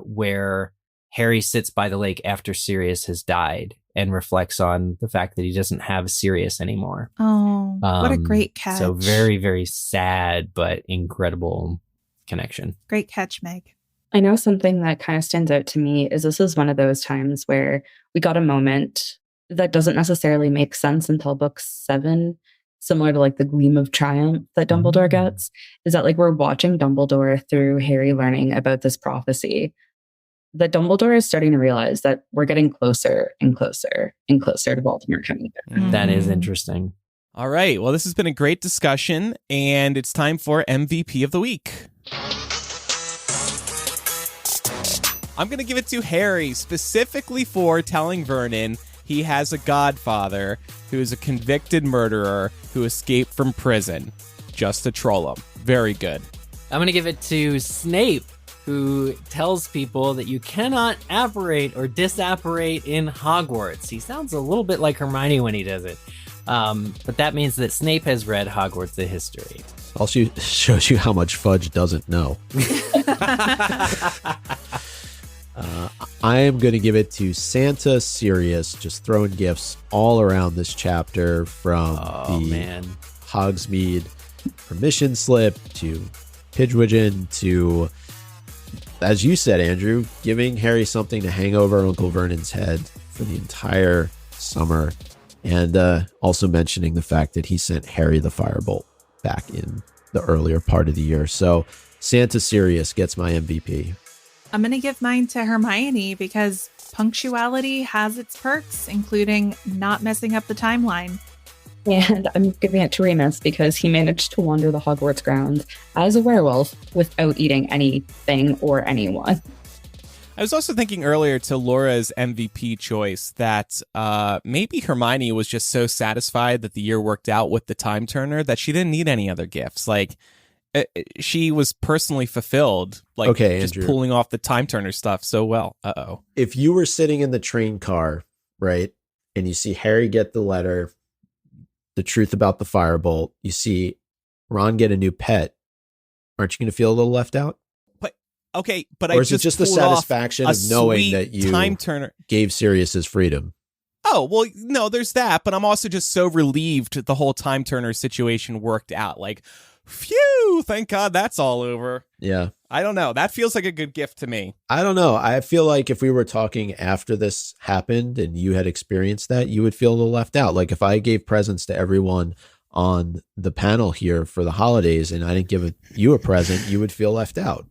where Harry sits by the lake after Sirius has died and reflects on the fact that he doesn't have Sirius anymore. Oh, what a great catch. So very, very sad, but incredible connection. Great catch, Meg. I know something that kind of stands out to me is this is one of those times where we got a moment that doesn't necessarily make sense until book 7, similar to like the gleam of triumph that Dumbledore gets, is that like we're watching Dumbledore through Harry learning about this prophecy, that Dumbledore is starting to realize that we're getting closer and closer and closer to Voldemort coming back. That is interesting. All right. Well, this has been a great discussion, and it's time for MVP of the week. I'm going to give it to Harry, specifically for telling Vernon he has a godfather who is a convicted murderer who escaped from prison just to troll him. Very good. I'm going to give it to Snape, who tells people that you cannot apparate or disapparate in Hogwarts. He sounds a little bit like Hermione when he does it. But that means that Snape has read Hogwarts the History. Also shows you how much Fudge doesn't know. I am going to give it to Santa Sirius, just throwing gifts all around this chapter, from Hogsmeade permission slip to Pidgewiggin to, as you said, Andrew, giving Harry something to hang over Uncle Vernon's head for the entire summer, and also mentioning the fact that he sent Harry the Firebolt back in the earlier part of the year. So Santa Sirius gets my MVP. I'm going to give mine to Hermione because punctuality has its perks, including not messing up the timeline. And I'm giving it to Remus because he managed to wander the Hogwarts grounds as a werewolf without eating anything or anyone. I was also thinking earlier to Laura's MVP choice that maybe Hermione was just so satisfied that the year worked out with the time turner that she didn't need any other gifts. Like, she was personally fulfilled, like, Okay, just Andrew. pulling off the time turner stuff so well. Uh-oh. If you were sitting in the train car, right, and you see Harry get the letter, the truth about the firebolt, you see Ron get a new pet, aren't you going to feel a little left out? Okay, but Or I is it just the pulled off satisfaction a of knowing sweet that you time turner gave Sirius his freedom? Oh, well, no, there's that, but I'm also just so relieved the whole time turner situation worked out. Like, phew, thank God that's all over. Yeah. I don't know. That feels like a good gift to me. I don't know. I feel like if we were talking after this happened and you had experienced that, you would feel a little left out. Like if I gave presents to everyone on the panel here for the holidays and I didn't give you a present, you would feel left out.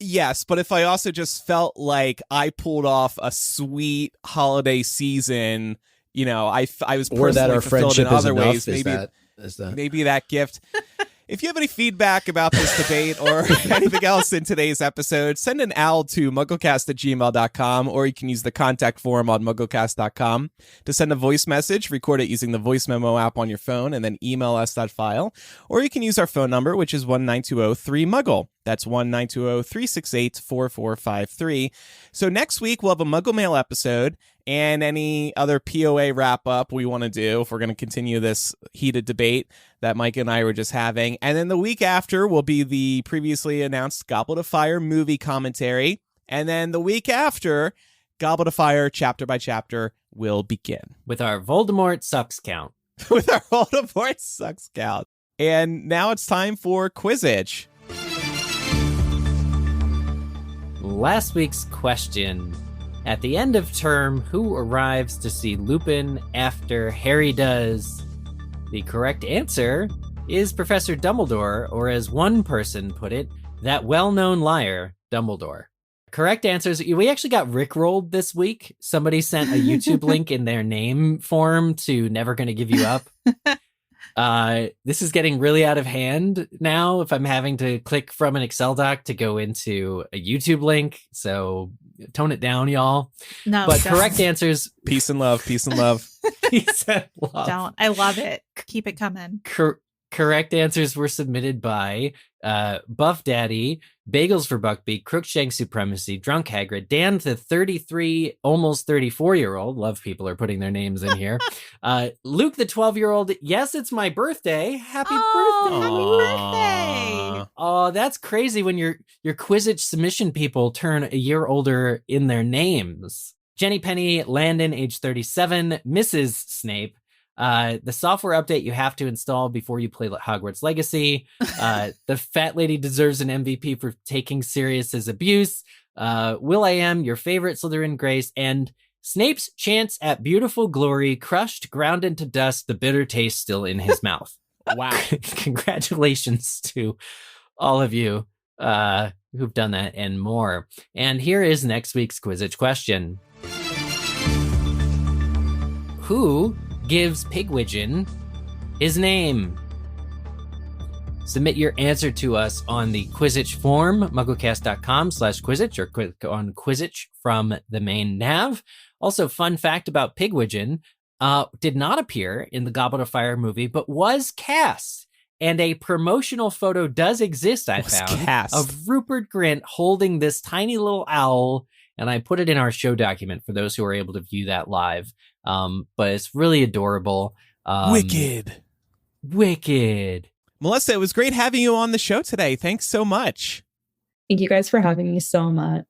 Yes, but if I also just felt like I pulled off a sweet holiday season, you know, I was Or that personally our fulfilled friendship in is other enough, ways. Is Maybe that gift. If you have any feedback about this debate or anything else in today's episode, send an owl to mugglecast@gmail.com, or you can use the contact form on mugglecast.com to send a voice message, record it using the voice memo app on your phone, and then email us that file. Or you can use our phone number, which is 1-920-3-MUGGLE. That's 1-920-368-4453. So next week, we'll have a Muggle Mail episode and any other POA wrap-up we want to do if we're going to continue this heated debate that Mike and I were just having. And then the week after will be the previously announced Goblet of Fire movie commentary. And then the week after, Goblet of Fire chapter by chapter will begin. With our Voldemort sucks count. With our Voldemort sucks count. And now it's time for Quizzitch. Last week's question. At the end of term, who arrives to see Lupin after Harry does? The correct answer is Professor Dumbledore, or as one person put it, that well-known liar, Dumbledore. Correct answers. We actually got rickrolled this week. Somebody sent a YouTube link in their name form to Never Gonna Give You Up. This is getting really out of hand now if I'm having to click from an Excel doc to go into a YouTube link. So tone it down, y'all. No, but don't. correct answers. Peace and love. Peace and love. Peace and love. Don't. I love it. Keep it coming. Correct answers were submitted by Buff Daddy, Bagels for Buckbeak, Crookshank Supremacy, Drunk Hagrid, Dan the 33, almost 34-year-old. Love people are putting their names in here. Luke the 12-year-old. Yes, it's my birthday. Happy birthday. Happy birthday. Oh, that's crazy when your Quizzitch submission people turn a year older in their names. Jenny Penny, Landon, age 37, Mrs. Snape. The software update you have to install before you play Hogwarts Legacy. The fat lady deserves an MVP for taking Sirius's abuse. Will I Am, your favorite Slytherin Grace, and Snape's chance at beautiful glory, crushed, ground into dust, the bitter taste still in his mouth. Wow. Congratulations to all of you who've done that and more. And here is next week's Quizzitch question. Who gives Pigwidgeon his name? Submit your answer to us on the Quizzitch form, mugglecast.com/Quizzitch, or click on Quizzitch from the main nav. Also, fun fact about Pigwidgeon, did not appear in the Goblet of Fire movie, but was cast. And a promotional photo does exist, I found, of Rupert Grint holding this tiny little owl, and I put it in our show document for those who are able to view that live. But it's really adorable. Wicked. Melissa, it was great having you on the show today. Thanks so much. Thank you guys for having me so much.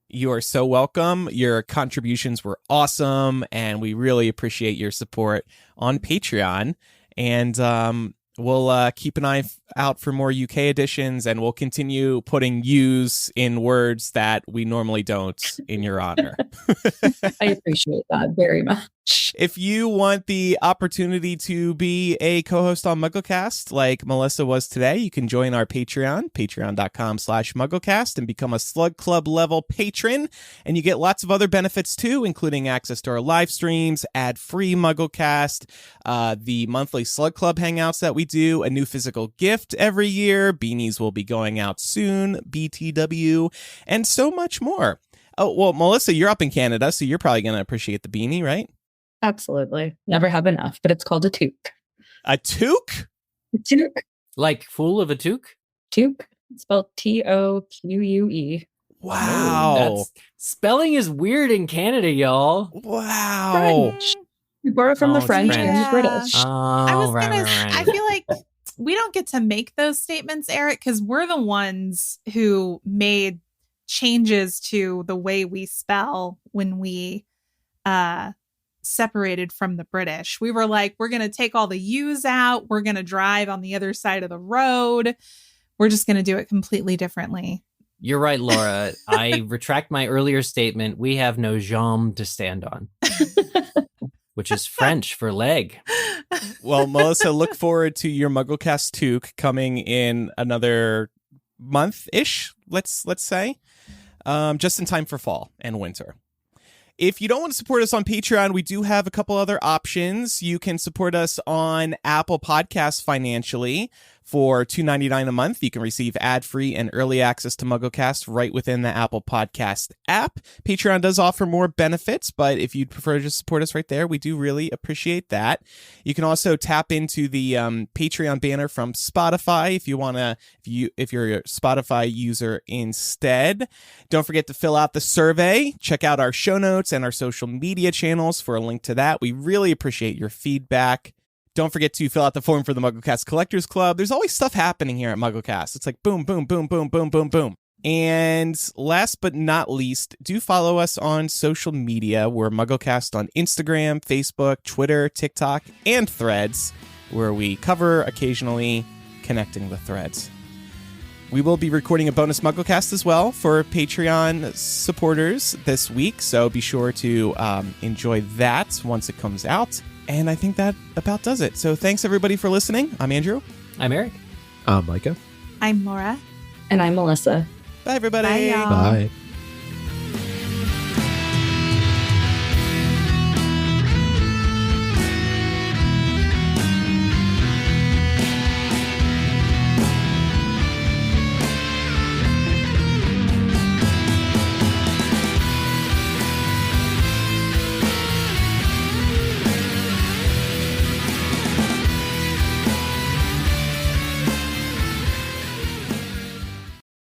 You are so welcome. Your contributions were awesome, and we really appreciate your support on Patreon. And we'll keep an eye out for more UK editions, and we'll continue putting yous in words that we normally don't in your honor. I appreciate that very much. If you want the opportunity to be a co-host on MuggleCast like Melissa was today, you can join our Patreon, patreon.com/MuggleCast, and become a Slug Club level patron. And you get lots of other benefits too, including access to our live streams, ad-free MuggleCast, the monthly Slug Club hangouts that we do, a new physical gift every year, beanies will be going out soon, BTW, and so much more. Oh, well, Melissa, you're up in Canada, so you're probably going to appreciate the beanie, right? Absolutely. Never have enough, but it's called a toque. A toque? Toque. Like fool of a toque? Toque. It's spelled Toque. Wow. Spelling is weird in Canada, y'all. Wow. French. We borrow from the it's French French. and the British. Oh, I was right, gonna. right, I right. feel like we don't get to make those statements, Eric, because we're the ones who made changes to the way we spell when we separated from the British. We were like, we're gonna take all the U's out. We're gonna drive on the other side of the road. We're just gonna do it completely differently. You're right, Laura. I retract my earlier statement. We have no jambe to stand on, which is French for leg. Well, Melissa, look forward to your MuggleCast toque coming in another month-ish, let's say, just in time for fall and winter. If you don't want to support us on Patreon, we do have a couple other options. You can support us on Apple Podcasts financially. For $2.99 a month, you can receive ad-free and early access to MuggleCast right within the Apple Podcast app. Patreon does offer more benefits, but if you'd prefer to support us right there, we do really appreciate that. You can also tap into the Patreon banner from Spotify if you want to, if you're a Spotify user instead. Don't forget to fill out the survey. Check out our show notes and our social media channels for a link to that. We really appreciate your feedback. Don't forget to fill out the form for the MuggleCast Collectors Club. There's always stuff happening here at MuggleCast. It's like boom, boom, boom, boom, boom, boom, boom. And last but not least, do follow us on social media. We're MuggleCast on Instagram, Facebook, Twitter, TikTok, and Threads, where we cover occasionally connecting the threads. We will be recording a bonus MuggleCast as well for Patreon supporters this week, so be sure to enjoy that once it comes out. And I think that about does it. So thanks, everybody, for listening. I'm Andrew. I'm Eric. I'm Micah. I'm Laura. And I'm Melissa. Bye, everybody. Bye, y'all. Bye.